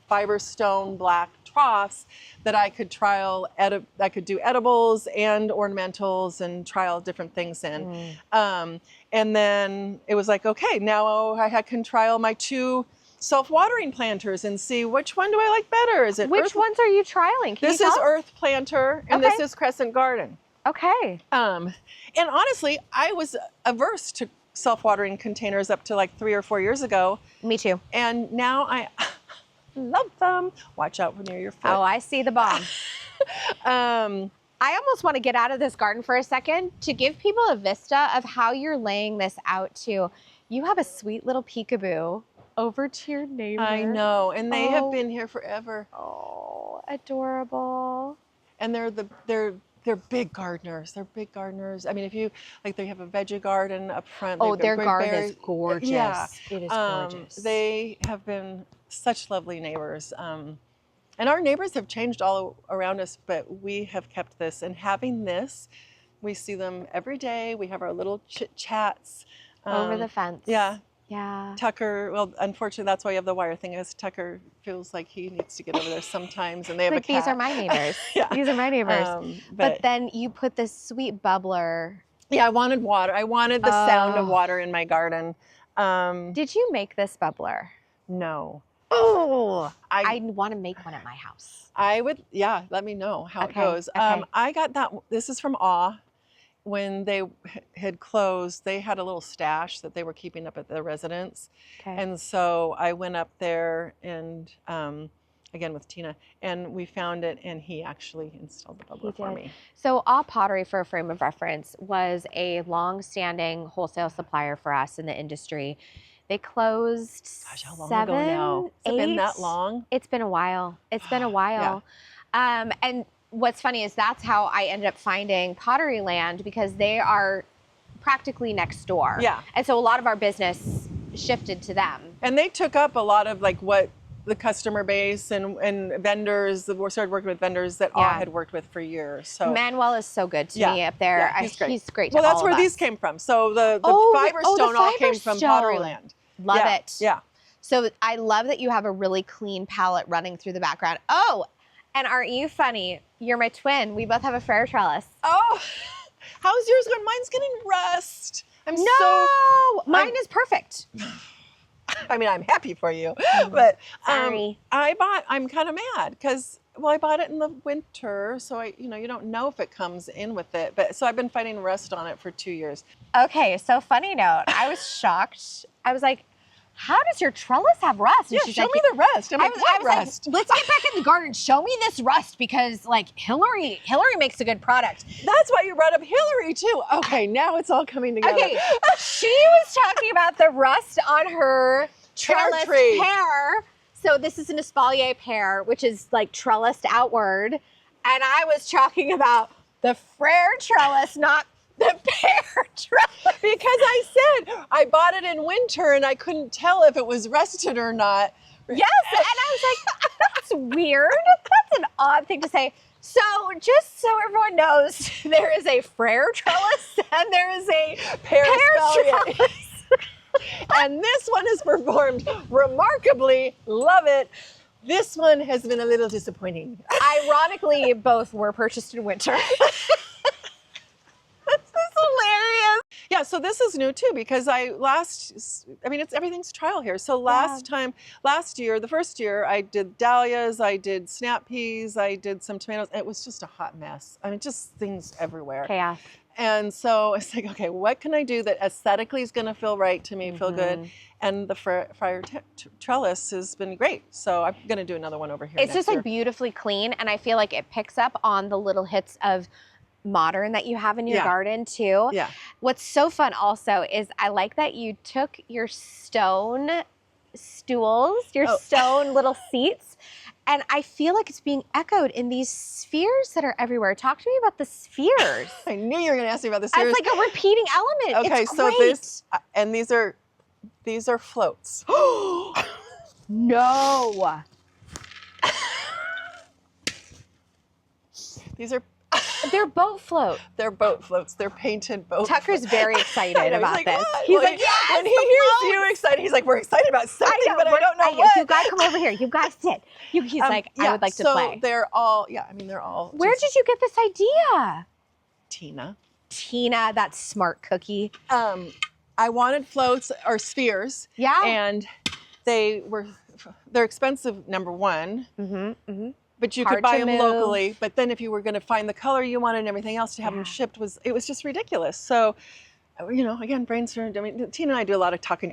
fiber stone black troughs that I could trial. I could do edibles and ornamentals and trial different things in. And then it was like, okay, now I can trial my 2 self-watering planters and see which one do I like better. Is it which ones are you trialing? This is Earth Planter and this is Crescent Garden. Okay. And honestly, I was averse to self-watering containers up to like 3 or 4 years ago. Me too. And now I love them. Watch out near your foot. Oh, I see the bomb. I almost want to get out of this garden for a second to give people a vista of how you're laying this out too. You have a sweet little peekaboo over to your neighbor. I know, and they have been here forever. Oh, adorable. And they're big gardeners. They're big gardeners. I mean, if you they have a veggie garden up front. Oh, their garden is gorgeous. Yeah. It is gorgeous. They have been such lovely neighbors. And our neighbors have changed all around us, but we have kept this. And having this, we see them every day. We have our little chit chats. Over the fence. Yeah. Yeah. Tucker, well, unfortunately, that's why you have the wire thing, is Tucker feels like he needs to get over there sometimes, and they have Like, a cat. these are my neighbors. Yeah. These are my neighbors. But then you put this sweet bubbler. yeah, I wanted water. I wanted the sound of water in my garden. Did you make this bubbler? No. Oh, I want to make one at my house. I would, yeah, let me know how it goes. Okay. I got that, this is from Awe. When they had closed, they had a little stash that they were keeping up at their residence. Okay. And so I went up there and, again with Tina, and we found it, and he actually installed the bubbler for me. So Awe Pottery, for a frame of reference, was a long-standing wholesale supplier for us in the industry. They closed how long ago now? Has it been that long? It's been a while. It's been a while. Yeah. And what's funny is that's how I ended up finding Pottery Land, because they are practically next door. Yeah. And so a lot of our business shifted to them. And they took up a lot of like what the customer base and vendors, we started working with vendors that Awe had worked with for years. So Manuel is so good to me up there. Yeah, he's great. He's great to well, that's all where of these us. came from. So the Fiberstone all came from Pottery Land. Love it. Yeah. So I love that you have a really clean palette running through the background. Oh, and aren't you funny? You're my twin. We both have a Freyr Trellis. Oh, how's yours going? Mine's getting rust. Mine is perfect. I mean, I'm happy for you, but Sorry. I'm kind of mad because, well, I bought it in the winter, so you don't know if it comes in with it, but so I've been fighting rust on it for 2 years. Okay, so funny note, I was shocked. I was like, how does your trellis have rust? And she's show me the rust. I'm like, what rust? Like, let's get back in the garden. Show me this rust, because like Hillary makes a good product. That's why you brought up Hillary too. Okay, now it's all coming together. Okay, she was talking about the rust on her trellis pear. So this is an espalier pear, which is like trellised outward. And I was talking about the Freyr trellis, not the pear trellis. Because I said I bought it in winter and I couldn't tell if it was rusted or not. Yes, and I was like, that's weird. That's an odd thing to say. So just so everyone knows, there is a Freyr trellis and there is a pear trellis. And this one has performed remarkably. Love it. This one has been a little disappointing. Ironically, both were purchased in winter. That's hilarious. Yeah, so this is new too, because everything's trial here. So last year, the first year, I did dahlias, I did snap peas, I did some tomatoes. It was just a hot mess. I mean, just things everywhere. Chaos. And so it's like, okay, what can I do that aesthetically is going to feel right to me, feel good? And the Freyr Trellis has been great. So I'm going to do another one over here. It's just like beautifully clean, and I feel like it picks up on the little hits of modern that you have in your garden too. Yeah. What's so fun also is I like that you took your stone stools, stone little seats, and I feel like it's being echoed in these spheres that are everywhere. Talk to me about the spheres. I knew you were going to ask me about the spheres. It's like a repeating element. Okay, it's so great. these are floats. No. They're boat float. They're boat floats. They're painted boat Tucker's floats. very excited about like, this. What? He's like, yes, when he hears you excited, he's like, we're excited about something, but I don't know what. You gotta come over here. You gotta sit. He's like, I would like to play. So they're all, they're all. Where did you get this idea? Tina, that smart cookie. I wanted floats or spheres. Yeah. And they're expensive, number one. But you could buy them locally. But then if you were going to find the color you wanted and everything else to have them shipped, it was just ridiculous. So, again, brainstormed. I mean, Tina and I do a lot of talking.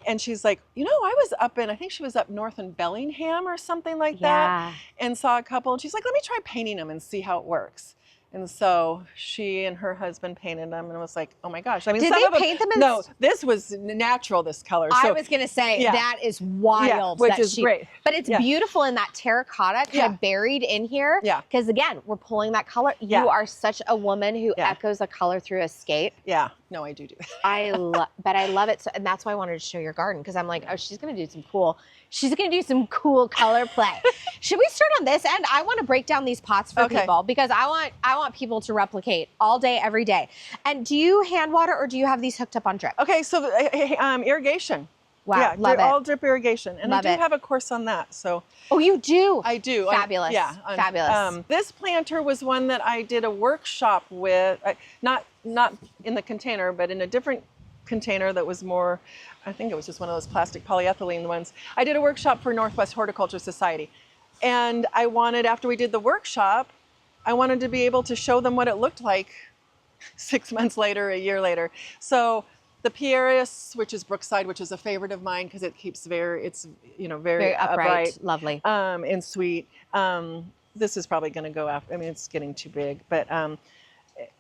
And she's like, I was I think she was up north in Bellingham or something like that, and saw a couple. And she's like, let me try painting them and see how it works. And so she and her husband painted them, and it was like, oh my gosh! I mean, did they paint them? No, this was natural. This color. I was gonna say that is wild, which is great. But it's beautiful in that terracotta kind of buried in here. Yeah. Because again, we're pulling that color. You are such a woman who echoes a color through a scape. Yeah. No, I do. But I love it, and that's why I wanted to show your garden, because I'm like, oh, she's gonna do some cool She's gonna do some cool color play. Should we start on this end? I want to break down these pots for people because I want people to replicate all day, every day. And do you hand water or do you have these hooked up on drip? Okay, so irrigation. Wow, yeah, love it. All drip irrigation, and Love I do have a course on that. So. Oh, you do? I do. Fabulous. Fabulous. This planter was one that I did a workshop with, not in the container, but in a different container that was more, I think it was just one of those plastic polyethylene ones. I did a workshop for Northwest Horticulture Society. And I wanted, after we did the workshop, I wanted to be able to show them what it looked like 6 months later, a year later. So the Pieris, which is Brookside, which is a favorite of mine because it keeps very upright, lovely, and sweet. This is probably going to go after. I mean, it's getting too big, but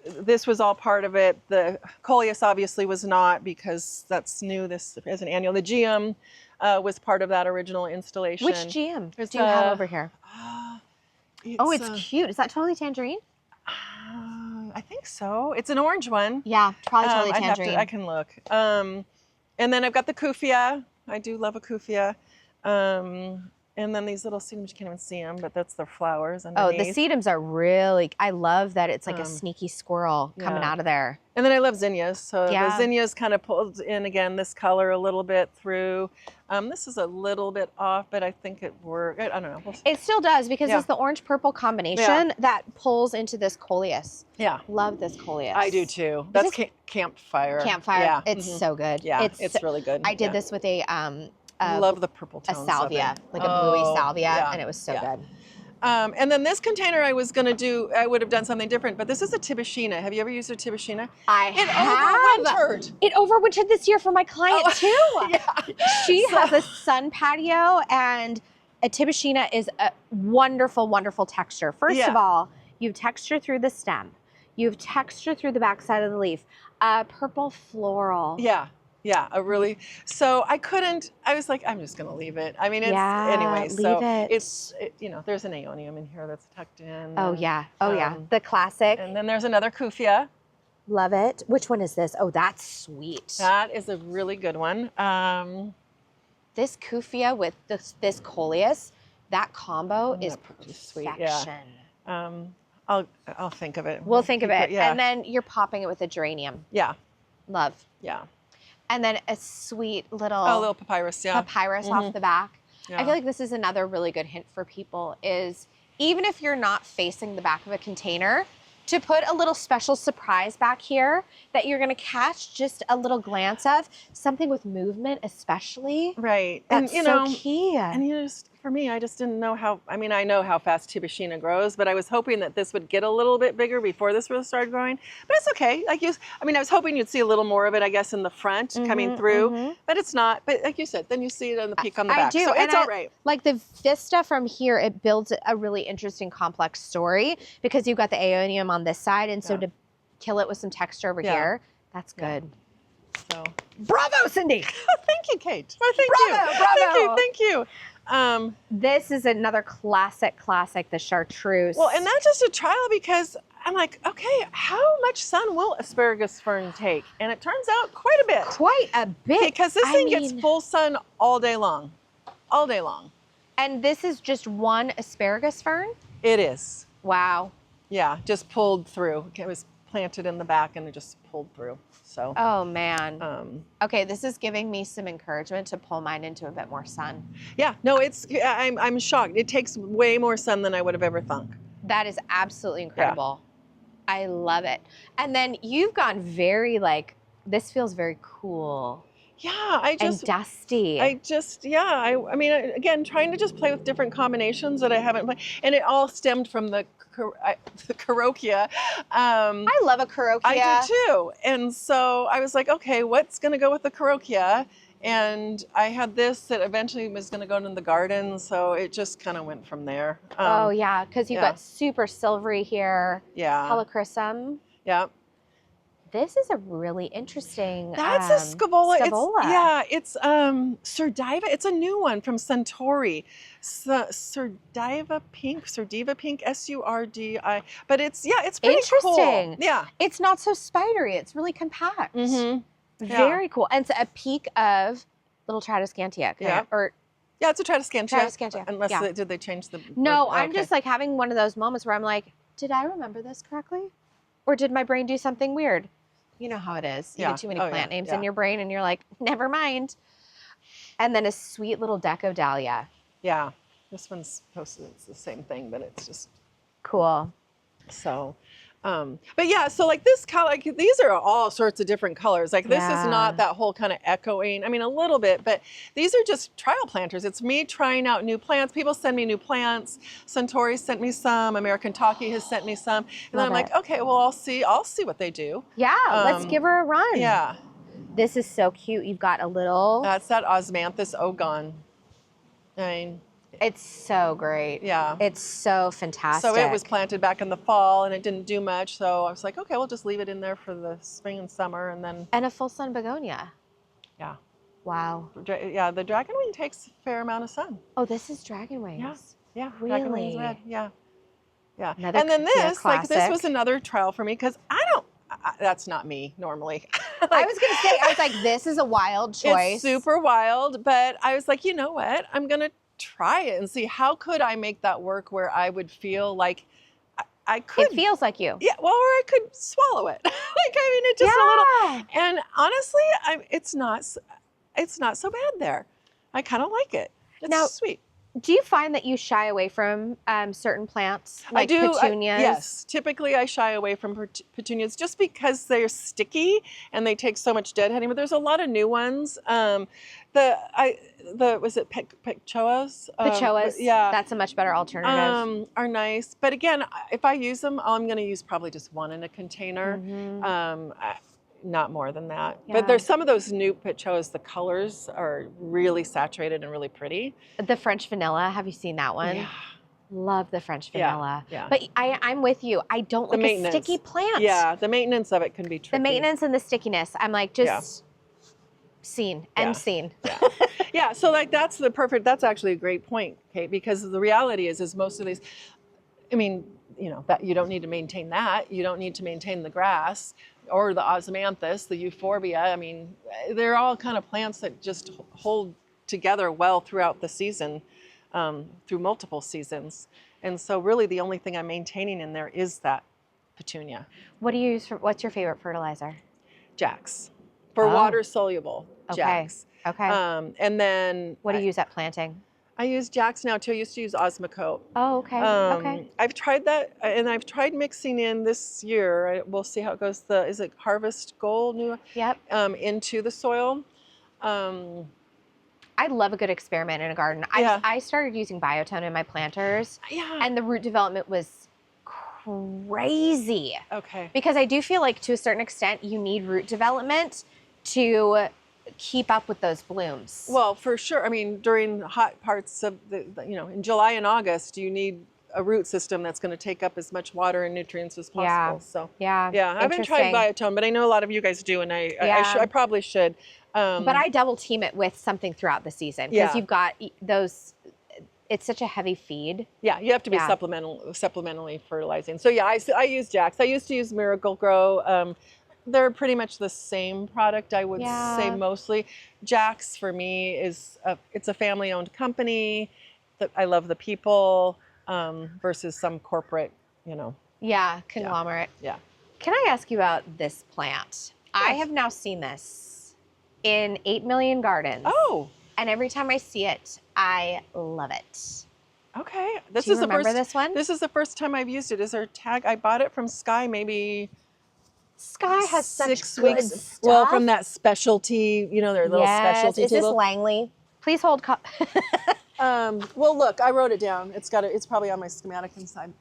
this was all part of it. The Coleus obviously was not because that's new. This as an annual. The GM was part of that original installation. Which GM do you have over here? It's cute. Is that totally tangerine? I think so. It's an orange one. Yeah, probably totally tangerine. I can look. And then I've got the Kufia. I do love a Kufia. And then these little sedums, you can't even see them, but that's their flowers underneath. Oh, the sedums are really, I love that it's like a sneaky squirrel coming out of there. And then I love zinnias. So the zinnias kind of pulled in, again, this color a little bit through. This is a little bit off, but I think it worked. I don't know. It still does because it's the orange-purple combination that pulls into this Coleus. Yeah. Love this Coleus. I do too. That's campfire. Campfire. Yeah. It's so good. Yeah, it's really good. I did this with a... love the purple tones. A salvia, like a bluey salvia, and it was so good. And then this container I was going to I would have done something different, but this is a Tibishina. Have you ever used a Tibishina? It overwintered. It overwintered this year for my client too. She has a sun patio, and a Tibishina is a wonderful, wonderful texture. First of all, you have texture through the stem. You have texture through the backside of the leaf. Purple floral. Yeah, so I was like, I'm just going to leave it. I mean, anyway, so it's, there's an aeonium in here that's tucked in. Oh, yeah. The classic. And then there's another Kufia. Love it. Which one is this? Oh, that's sweet. That is a really good one. This Kufia with this Coleus, that combo is perfection. Yeah. I'll think of it. We'll think of it. Yeah. And then you're popping it with a geranium. Yeah. Love. Yeah. And then a sweet little papyrus, papyrus off the back. Yeah. I feel like this is another really good hint for people is even if you're not facing the back of a container, to put a little special surprise back here that you're gonna catch just a little glance of, something with movement especially. Right. That's so key. And for me, I just didn't know I know how fast Tibishina grows, but I was hoping that this would get a little bit bigger before this really started growing. But it's okay. I was hoping you'd see a little more of it, I guess, in the front coming through, but it's not. But like you said, then you see it on the peak on the back. I do. So it's all right. Like the vista from here, it builds a really interesting complex story because you've got the aeonium on this side, and so to kill it with some texture over here, that's good. So bravo, Cindy. Thank you, Kate. Well, thank you. This is another classic, the chartreuse. Well, and that's just a trial because I'm like, okay, how much sun will asparagus fern take? And it turns out quite a bit. Quite a bit. Because this thing gets full sun all day long. All day long. And this is just one asparagus fern? It is. Wow. Yeah, just pulled through. It was planted in the back and it just pulled through. So. Oh man. Okay, this is giving me some encouragement to pull mine into a bit more sun. Yeah, no, I'm shocked. It takes way more sun than I would have ever thunk. That is absolutely incredible. Yeah. I love it. And then you've gone very this feels very cool. Yeah, and dusty. I mean, again, trying to just play with different combinations that I haven't played, and it all stemmed from the Carokia. I love a Carokia. I do too. And so I was like, okay, what's going to go with the Carokia? And I had this that eventually was going to go into the garden, so it just kind of went from there. Oh yeah, because you've got super silvery here. Yeah. Helichrysum. Yeah. This is a really interesting. That's a scabola. It's Surdiva. It's a new one from Suntory. Surdiva Pink, S-U-R-D-I. But it's pretty interesting. Cool. Yeah. It's not so spidery. It's really compact. Mm-hmm. Very cool. And it's a peak of little Tradescantia. Yeah. Or Yeah, it's a Tradescantia. Tradescantia. Unless Yeah. did they change the? No, oh, I'm okay. just like having one of those moments where I'm like, did I remember this correctly? Or did my brain do something weird? You know how it is. You Yeah. get too many Oh, plant yeah, names yeah. in your brain and you're like, never mind. And then a sweet little deco dahlia. Yeah, this one's posted. It's the same thing, but it's just Cool. so. But yeah, so like this color, like these are all sorts of different colors. Like this is Yeah. not that whole kind of echoing. I mean, a little bit, but these are just trial planters. It's me trying out new plants. People send me new plants. Suntory sent me some. American Talkie has sent me some. And then I'm like, okay, well, I'll see what they do. Yeah, let's give her a run. Yeah. This is so cute. You've got a little. That's that Osmanthus ogon. I mean, It's so great. yeah. It's so fantastic. So it was planted back in the fall and it didn't do much. So I was like, okay, we'll just leave it in there for the spring and summer. And then. And a full sun begonia. Yeah. Wow. Yeah, the dragonwing takes a fair amount of sun. Oh, this is dragon wings. Yeah. Really? Dragonwing's red. Yeah. Yeah. Another And then this, like this classic. was another trial for me because that's not me normally. I was going to say, I was like, this is a wild choice. It's super wild, but I was like, you know what? I'm going to try it and see how could I make that work where I would feel like I could. It feels like you. Yeah, well, or I could swallow it. Like, I mean, it just a little. And honestly, it's not so bad there. I kind of like it. It's Now, sweet. Do you find that you shy away from certain plants, like petunias? Yes, typically I shy away from petunias just because they're sticky and they take so much deadheading. But there's a lot of new ones. Was it pechoas? Pechoas, yeah, that's a much better alternative. are nice. But again, if I use them, I'm going to use probably just one in a container. Mm-hmm. Not more than that. Yeah. But there's some of those new pechoas, the colors are really saturated and really pretty. The French vanilla, have you seen that one? Yeah. Love the French vanilla. Yeah. But I'm with you. I don't like a sticky plant. Yeah, the maintenance of it can be tricky. The maintenance and the stickiness. I'm like, just scene. End scene. Yeah. Yeah, so like that's actually a great point, Kate, because the reality is most of these, I mean, you know, that you don't need to maintain that. You don't need to maintain the grass or the osmanthus, the euphorbia. I mean, they're all kind of plants that just hold together well throughout the season, through multiple seasons. And so really the only thing I'm maintaining in there is that petunia. What do you use what's your favorite fertilizer? Jax. For water soluble, Jax. Okay. And then what do you use at planting? I use Jax now too. I used to use Osmocote. Oh, okay. Okay. I've tried that, and I've tried mixing in this year. We'll see how it goes. Is it Harvest Gold new? Yep. Into the soil. I love a good experiment in a garden. I started using biotone in my planters. Yeah. And the root development was crazy. Okay. Because I do feel like to a certain extent you need root development to keep up with those blooms. Well, for sure. I mean, during hot parts of in July and August, you need a root system that's going to take up as much water and nutrients as possible. Yeah. So yeah. I haven't tried biotone, but I know a lot of you guys do, and I probably should. But I double team it with something throughout the season because you've got those. It's such a heavy feed. Yeah, you have to be supplementally fertilizing. So yeah, I use Jax. I used to use Miracle Grow. They're pretty much the same product, I would say mostly. Jax for me it's a family-owned company. I love the people versus some corporate, Yeah, conglomerate. Yeah. Can I ask you about this plant? Yes. I have now seen this in 8 million gardens. Oh. And every time I see it, I love it. Okay. Do you remember this one? This is the first time I've used it. Is there a tag? I bought it from Sky maybe. Sky has such 6 good weeks. stuff. Well, from that specialty, their little specialty Is this table. Langley? Please hold. Well, look, I wrote it down. It's probably on my schematic inside.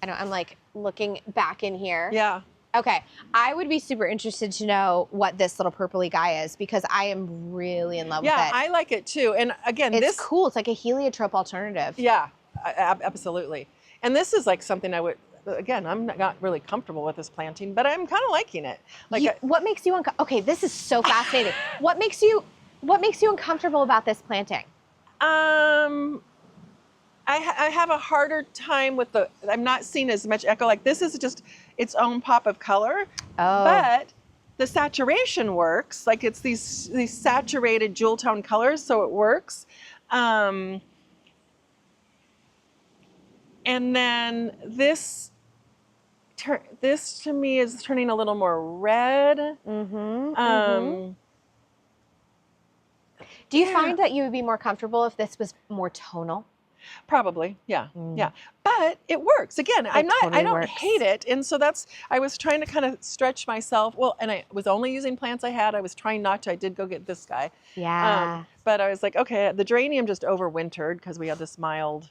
I know. I'm like looking back in here. Yeah. Okay. I would be super interested to know what this little purpley guy is because I am really in love with it. Yeah, I like it too. And again, it's cool. It's like a heliotrope alternative. Yeah, absolutely. And this is like something I would. Again, I'm not really comfortable with this planting, but I'm kind of liking it. What makes you okay? This is so fascinating. What makes you uncomfortable about this planting? I have a harder time with I'm not seeing as much echo. Like this is just its own pop of color. Oh. But the saturation works. Like it's these saturated jewel tone colors, so it works. And then this to me is turning a little more red. Do you find that you would be more comfortable if this was more tonal? Probably, yeah, yeah. But it works. Again, I don't hate it. And so I was trying to kind of stretch myself. Well, and I was only using plants I had. I was trying not to. I did go get this guy. Yeah. But I was like, okay, the geranium just overwintered because we had this mild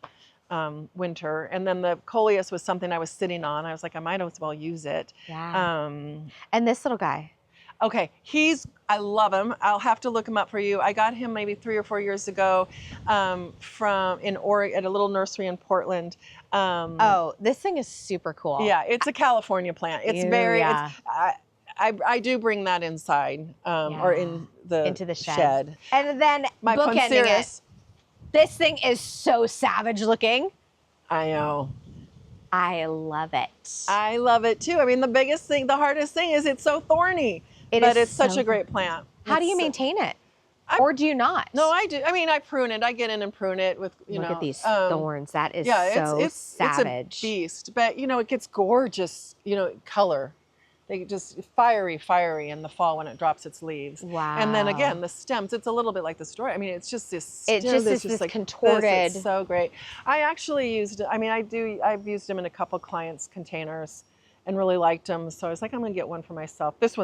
winter. And then the coleus was something I was sitting on. I was like, I might as well use it. Yeah. And this little guy. Okay, I love him. I'll have to look him up for you. I got him maybe 3 or 4 years ago in Oregon at a little nursery in Portland. Oh, this thing is super cool. Yeah, it's a California plant. It's I do bring that inside or into the shed. And then my bookending it. This thing is so savage looking. I know. I love it. I love it too. I mean, the hardest thing is it's so thorny. But it's such a great plant. How do you maintain it? Or do you not? No, I do. I mean, I prune it. I get in and prune it with, Look at these thorns. That is so savage. It's a beast. But, it gets gorgeous, color. They just fiery in the fall when it drops its leaves. Wow. And then again, the stems, it's a little bit like the story. I mean, it's just this. It just is this like contorted. It's so great. I actually I've used them in a couple clients' containers and really liked them. So I was like, I'm going to get one for myself. This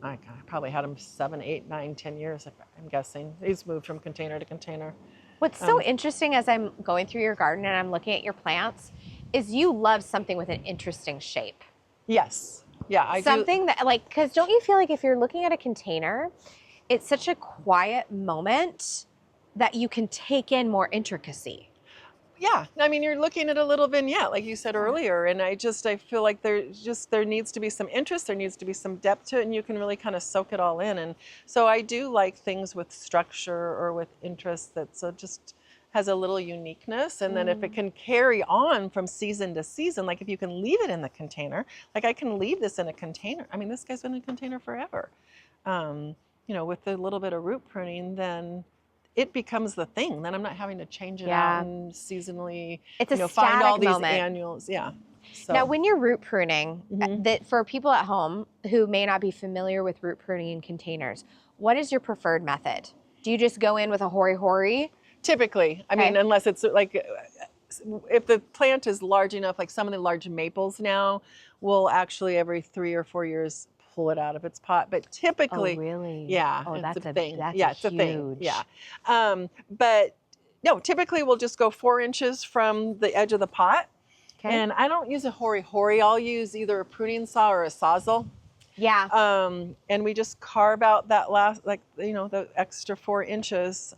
I probably had him 7, 8, 9, 10 years, I'm guessing. He's moved from container to container. What's so interesting as I'm going through your garden and I'm looking at your plants is you love something with an interesting shape. Yes. Yeah, I do. Something that, because don't you feel like if you're looking at a container, it's such a quiet moment that you can take in more intricacy? Yeah, I mean, you're looking at a little vignette, like you said earlier, and I feel like there needs to be some interest, there needs to be some depth to it, and you can really kind of soak it all in. And so I do like things with structure or with interest that just has a little uniqueness. And then if it can carry on from season to season, like if you can leave it in the container, like I can leave this in a container. I mean, this guy's been in a container forever. With a little bit of root pruning, then it becomes the thing. Then I'm not having to change it out and seasonally, it's a find all these moment. annuals. Yeah. So. Now, when you're root pruning, that for people at home who may not be familiar with root pruning in containers, what is your preferred method? Do you just go in with a hori-hori? Typically, I mean, unless it's like, if the plant is large enough, like some of the large maples now will actually every 3 or 4 years pull it out of its pot. But typically, really? Yeah, oh, that's a thing. It's a thing. Yeah. But no, typically we'll just go 4 inches from the edge of the pot. Okay. And I don't use a hori-hori. I'll use either a pruning saw or a sawzall. Yeah. And we just carve out that last, the extra 4 inches.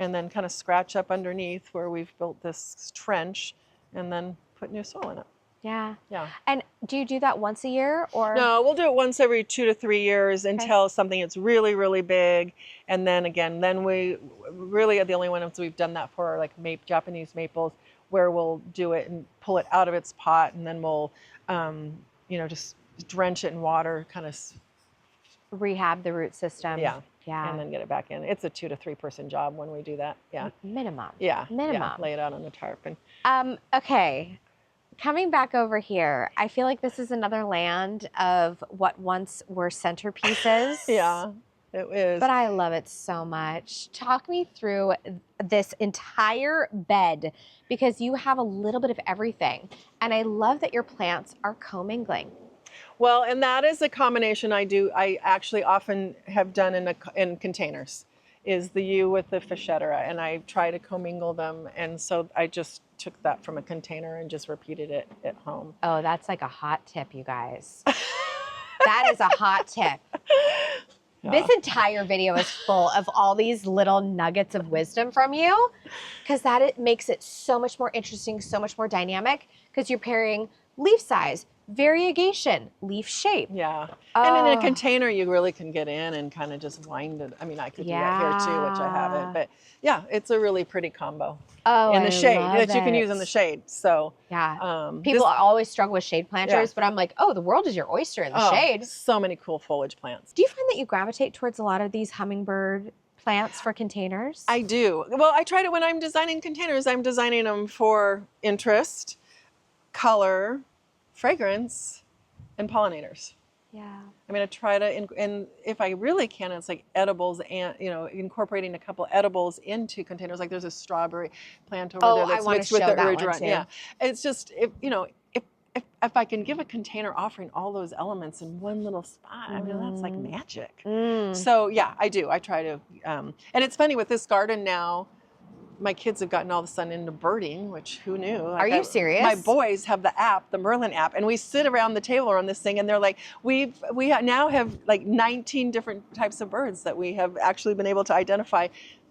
And then kind of scratch up underneath where we've built this trench and then put new soil in it. Yeah. Yeah. And do you do that once a year or? No, we'll do it once every 2 to 3 years until something gets really, really big. And then again, we really are the only ones we've done that for, like Japanese maples, where we'll do it and pull it out of its pot, and then we'll, just drench it in water, kind of rehab the root system. Yeah. Yeah. And then get it back in. It's a 2 to 3 person job when we do that. Yeah. Minimum. Yeah. Minimum. Yeah. Lay it out on the tarp. Okay. Coming back over here, I feel like this is another land of what once were centerpieces. Yeah, it is. But I love it so much. Talk me through this entire bed, because you have a little bit of everything. And I love that your plants are commingling. Well, and that is a combination I actually often have done in containers, is the yew with the fichetera, and I try to commingle them. And so I just took that from a container and just repeated it at home. Oh, that's like a hot tip, you guys. That is a hot tip. Yeah. This entire video is full of all these little nuggets of wisdom from you, because it makes it so much more interesting, so much more dynamic, because you're pairing leaf size, variegation, leaf shape. Yeah. And in a container, you really can get in and kind of just wind it. I mean, I could do that here too, which I haven't. But yeah, it's a really pretty combo. Oh, in the shade that you can use in the shade. So yeah, people always struggle with shade planters, but I'm like, oh, the world is your oyster in the shade. So many cool foliage plants. Do you find that you gravitate towards a lot of these hummingbird plants for containers? I do. Well, I try to, when I'm designing containers, I'm designing them for interest, color, fragrance, and pollinators. Yeah. I'm going to try to, and if I really can, it's like edibles and, incorporating a couple edibles into containers. Like there's a strawberry plant over there that's mixed with the Urgeron. Yeah. It's just, if I can give a container offering all those elements in one little spot, I mean, that's like magic. So yeah, I do. I try to, and it's funny with this garden now, my kids have gotten all of a sudden into birding, which who knew? Are you serious? My boys have the app, the Merlin app, and we sit around the table around this thing, and they're like, we now have like 19 different types of birds that we have actually been able to identify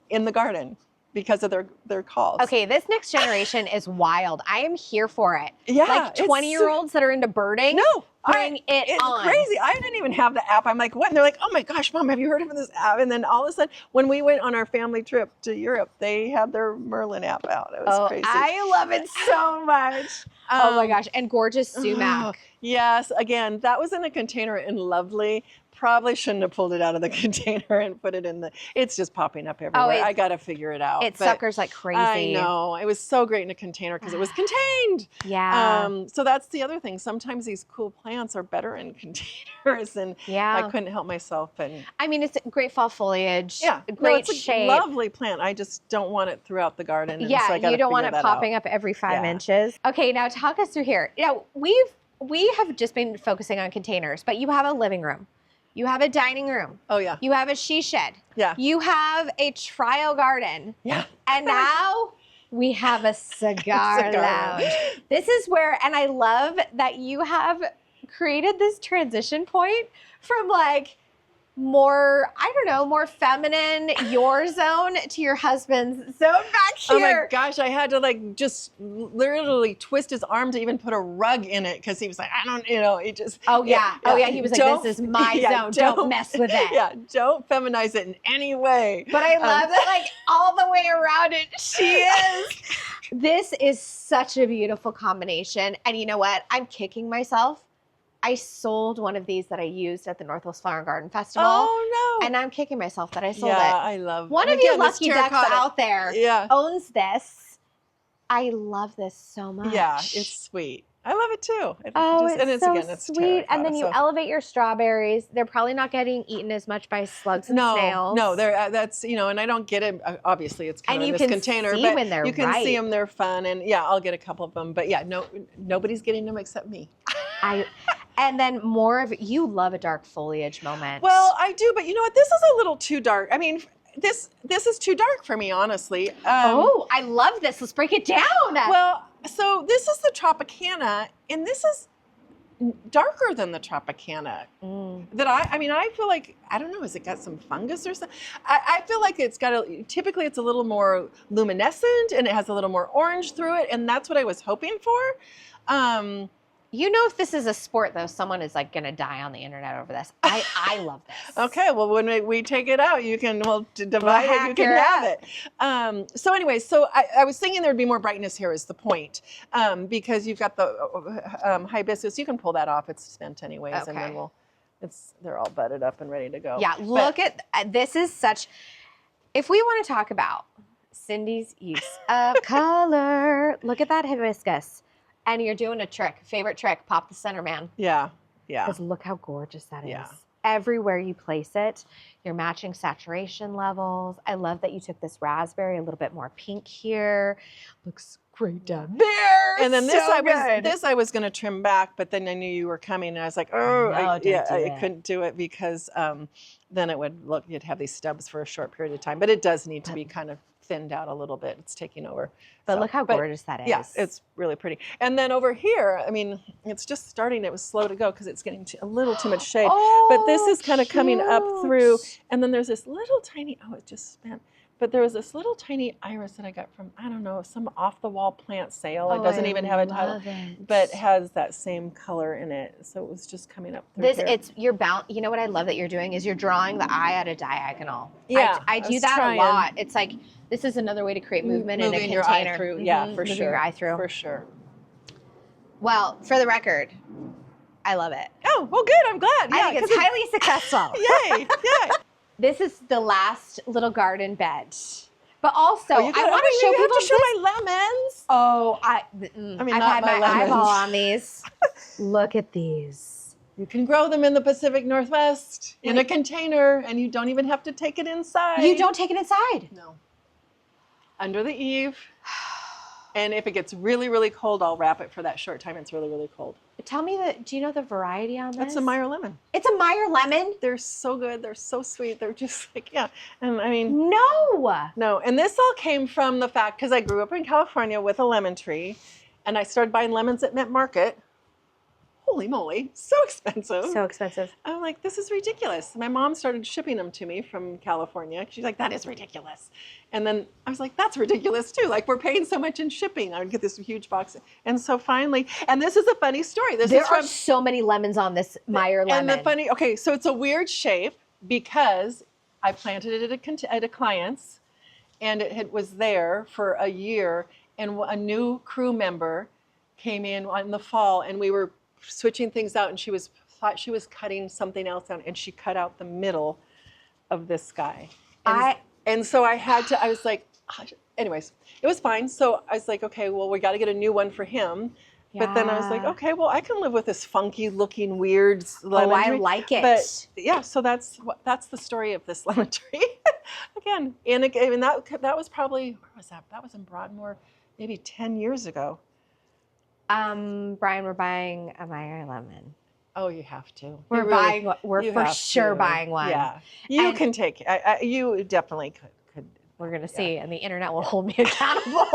in the garden because of their calls. Okay, this next generation is wild. I am here for it. Yeah, like 20-year-olds that are into birding. No, bring it on. It's crazy. I didn't even have the app. I'm like, what? And they're like, oh my gosh, Mom, have you heard of this app? And then all of a sudden, when we went on our family trip to Europe, they had their Merlin app out. It was crazy. I love it so much. Oh my gosh, and gorgeous sumac. Yes, again, that was in a container in Lovely. Probably shouldn't have pulled it out of the container and put it in it's just popping up everywhere. I got to figure it out. It suckers like crazy. I know. It was so great in a container because it was contained. Yeah. So that's the other thing. Sometimes these cool plants are better in containers, and I couldn't help myself. And I mean, it's great fall foliage. Yeah. Great it's shape. A lovely plant. I just don't want it throughout the garden. And Yeah, so you don't want it popping up every 5 inches. Okay, now talk us through here. We have just been focusing on containers, but you have a living room. You have a dining room. Oh, yeah. You have a she shed. Yeah. You have a trial garden. Yeah. And now we have a cigar lounge. This is where, and I love that you have created this transition point from like more, I don't know, more feminine, your zone to your husband's zone back here. Oh my gosh, I had to like just literally twist his arm to even put a rug in it because he was like, I don't, he just. Oh yeah, he was like, this is my zone, don't mess with it. Yeah, don't feminize it in any way. But I love that like all the way around it, she is. This is such a beautiful combination. And you know what? I'm kicking myself. I sold one of these that I used at the Northwest Flower and Garden Festival. Oh, no. And I'm kicking myself that I sold it. Yeah, I love One of you lucky ducks out there owns this. I love this so much. Yeah, it's sweet. I love it too. It's sweet. And then you elevate your strawberries. They're probably not getting eaten as much by slugs and snails. No, that's, and I don't get it. Obviously, it's kind of in this container. And you can see when they're you can see them. They're fun. And yeah, I'll get a couple of them. But yeah, nobody's getting them except me. And then you love a dark foliage moment. Well, I do. But you know what? This is a little too dark. I mean, this is too dark for me, honestly. I love this. Let's break it down. Well, so this is the Tropicana, and this is darker than the Tropicana. I feel like, I don't know, has it got some fungus or something? I feel like typically it's a little more luminescent and it has a little more orange through it, and that's what I was hoping for. If this is a sport, though, someone is like going to die on the internet over this. I love this. Okay, well, when we take it out, we'll divide it, you can have it. So anyway, I was thinking there would be more brightness here is the point, because you've got the hibiscus. You can pull that off. It's spent anyways, and then they're all budded up and ready to go. Yeah, look at this is such. If we want to talk about Cindy's use of color, look at that hibiscus. And you're doing a trick, favorite trick, pop the center, man. Yeah. Because look how gorgeous that is. Everywhere you place it, you're matching saturation levels. I love that you took this raspberry, a little bit more pink here. Looks great down there. And then this I was going to trim back, but then I knew you were coming, and I was like, I couldn't do it because then it would you'd have these stubs for a short period of time. But it does need to be kind of thinned out a little bit. It's taking over. But look how gorgeous that is. Yeah, it's really pretty. And then over here, I mean, it's just starting. It was slow to go because it's getting a little too much shade. But this is kind of coming up through. And then there's this little tiny, it just spent. But there was this little tiny iris that I got from, I don't know, some off-the-wall plant sale. It doesn't even have a title, but has that same color in it. So it was just coming up through here. You know what I love that you're doing is you're drawing the eye at a diagonal. Yeah, I do that a lot. It's like, this is another way to create movement in a container. Your eye through. Yeah, for sure. Moving your eye through. For sure. Well, for the record, I love it. Oh, well, good. I'm glad. I think it's highly successful. Yay. This is the last little garden bed. But also, I want to show people. people To show my lemons. Oh, I've had my eyeball on these. Look at these. You can grow them in the Pacific Northwest in a container, and you don't even have to take it inside. You don't take it inside? No. Under the eave. And if it gets really, really cold, I'll wrap it for that short time. It's really, really cold. Tell me do you know the variety on this? That's a Meyer lemon. It's a Meyer lemon? They're so good. They're so sweet. They're just like, yeah. And I mean. No. And this all came from the fact, because I grew up in California with a lemon tree, and I started buying lemons at Mint Market. Holy moly, so expensive. So expensive. I'm like, this is ridiculous. My mom started shipping them to me from California. She's like, that is ridiculous. And then I was like, that's ridiculous too. Like, we're paying so much in shipping. I would get this huge box. And so finally, and this is a funny story. There are so many lemons on this Meyer lemon. And okay, so it's a weird shape because I planted it at a client's, and it was there for a year. And a new crew member came in the fall, and we were switching things out, and she thought she was cutting something else out, and she cut out the middle of this guy. And so I was like, anyways, it was fine. So I was like, okay, well, we got to get a new one for him. Yeah. But then I was like, okay, well, I can live with this funky looking weird lemon tree. I like it. But yeah, so that's the story of this lemon tree. Again, and that was probably, where was that? That was in Broadmoor maybe 10 years ago. Brian, we're buying a Meyer lemon. Oh, you have to. We're for sure buying one. Yeah, you can take it. You definitely could. We're gonna see, and the internet will hold me accountable.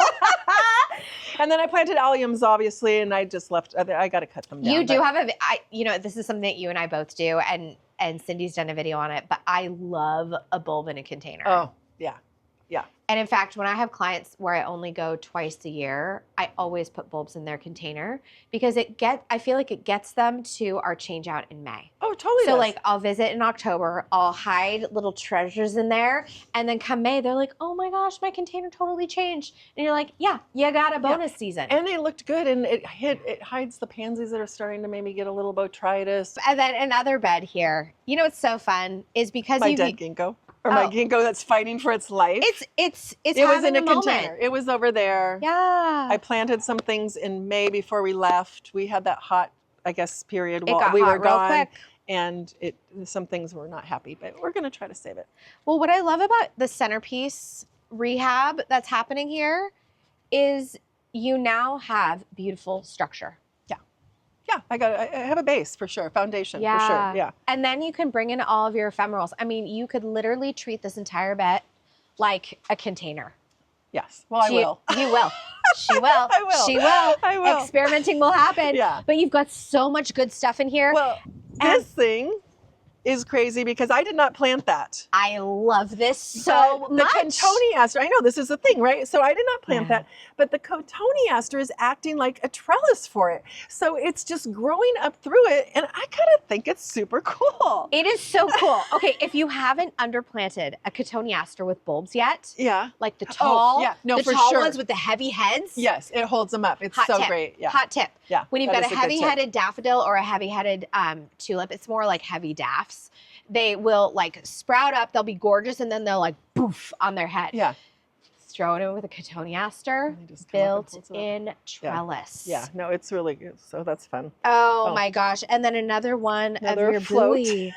And then I planted alliums, obviously, and I just left. I got to cut them down. You do have this is something that you and I both do, and Cindy's done a video on it. But I love a bulb in a container. Oh, yeah. Yeah. And in fact, when I have clients where I only go twice a year, I always put bulbs in their container because I feel like it gets them to our change out in May. Oh, totally. So like I'll visit in October, I'll hide little treasures in there, and then come May, they're like, oh my gosh, my container totally changed. And you're like, yeah, you got a bonus season. And they looked good, and it hides the pansies that are starting to maybe get a little botrytis. And then another bed here. You know what's so fun is because my dead ginkgo. Or my ginkgo that's fighting for its life. It was in a container. It was over there. Yeah. I planted some things in May before we left. We had that hot, I guess, period while we were real gone. Quick. And some things were not happy, but we're going to try to save it. Well, what I love about the centerpiece rehab that's happening here is you now have beautiful structure. Yeah, I have a base for sure, foundation for sure. Yeah. And then you can bring in all of your ephemerals. I mean, you could literally treat this entire bed like a container. Yes. Well, I will. You will. She will. I will. She will. I will. Experimenting will happen. Yeah. But you've got so much good stuff in here. Well, this thing is crazy because I did not plant that. I love this so much. The cotoneaster, I know this is a thing, right? So I did not plant that, but the cotoneaster is acting like a trellis for it. So it's just growing up through it, and I kind of think it's super cool. It is so cool. Okay, if you haven't underplanted a cotoneaster with bulbs yet, like the tall, ones with the heavy heads. Yes, it holds them up. It's hot so tip. great. Yeah. Hot tip. Yeah. When you've got a heavy-headed daffodil or a heavy-headed tulip, it's more like heavy daffs. They will like sprout up, they'll be gorgeous, and then they'll like poof on their head. Yeah. Throw it in with a cotoneaster, built-in trellis. Yeah, no, it's really good. So that's fun. Oh my gosh. And then another one of your buoy.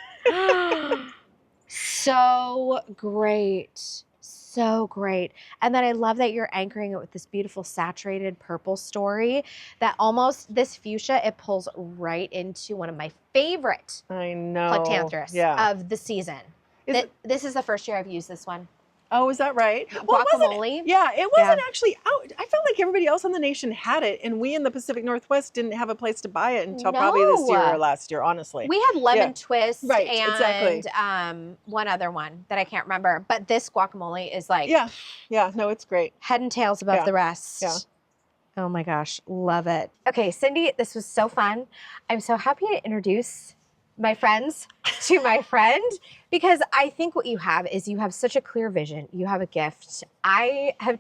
So great. So great. And then I love that you're anchoring it with this beautiful saturated purple story that almost, this fuchsia, it pulls right into one of my favorite Plectanthus of the season. This is the first year I've used this one. Oh, is that right? Guacamole. It wasn't actually out. I felt like everybody else in the nation had it, and we in the Pacific Northwest didn't have a place to buy it until probably this year or last year, honestly. We had lemon twist and one other one that I can't remember. But this guacamole is like... no, it's great. Head and tails above the rest. Yeah. Oh my gosh, love it. Okay, Cindy, this was so fun. I'm so happy to introduce my friends to my friend, because I think what you have is you have such a clear vision. You have a gift. I have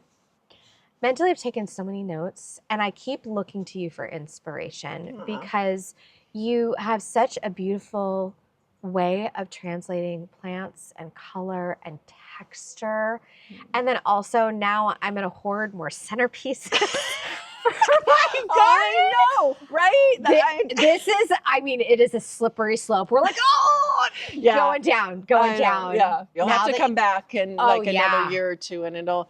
mentally taken so many notes, and I keep looking to you for inspiration because you have such a beautiful way of translating plants and color and texture. And then also now I'm going to hoard more centerpieces for my garden. I know, right? This is, I mean, it is a slippery slope. We're like, oh, going down. Yeah, you'll have to come back in like another year or two, and it won't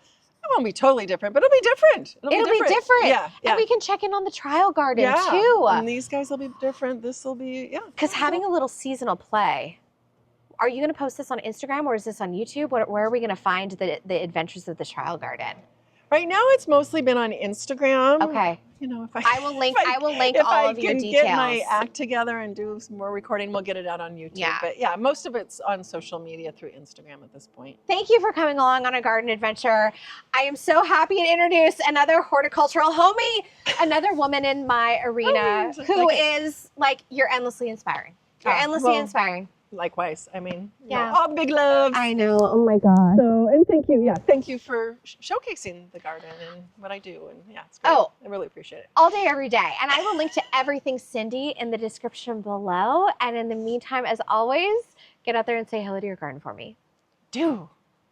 be totally different, but it'll be different. It'll be different. Yeah. And we can check in on the trial garden too. And these guys will be different. This will be, Because having a little seasonal play. Are you going to post this on Instagram or is this on YouTube? Where are we going to find the adventures of the trial garden? Right now, it's mostly been on Instagram. Okay. You know, I will link all of your details. If I can get my act together and do some more recording, we'll get it out on YouTube. Yeah. But yeah, most of it's on social media through Instagram at this point. Thank you for coming along on a garden adventure. I am so happy to introduce another horticultural homie, another woman in my arena who is like, you're endlessly inspiring. You're endlessly inspiring. Likewise. I mean, all big love. I know. Oh my God. So, and thank you. Yeah. Thank you for showcasing the garden and what I do. And yeah, it's great. I really appreciate it. All day, every day. And I will link to everything Cindy in the description below. And in the meantime, as always, get out there and say hello to your garden for me. Do.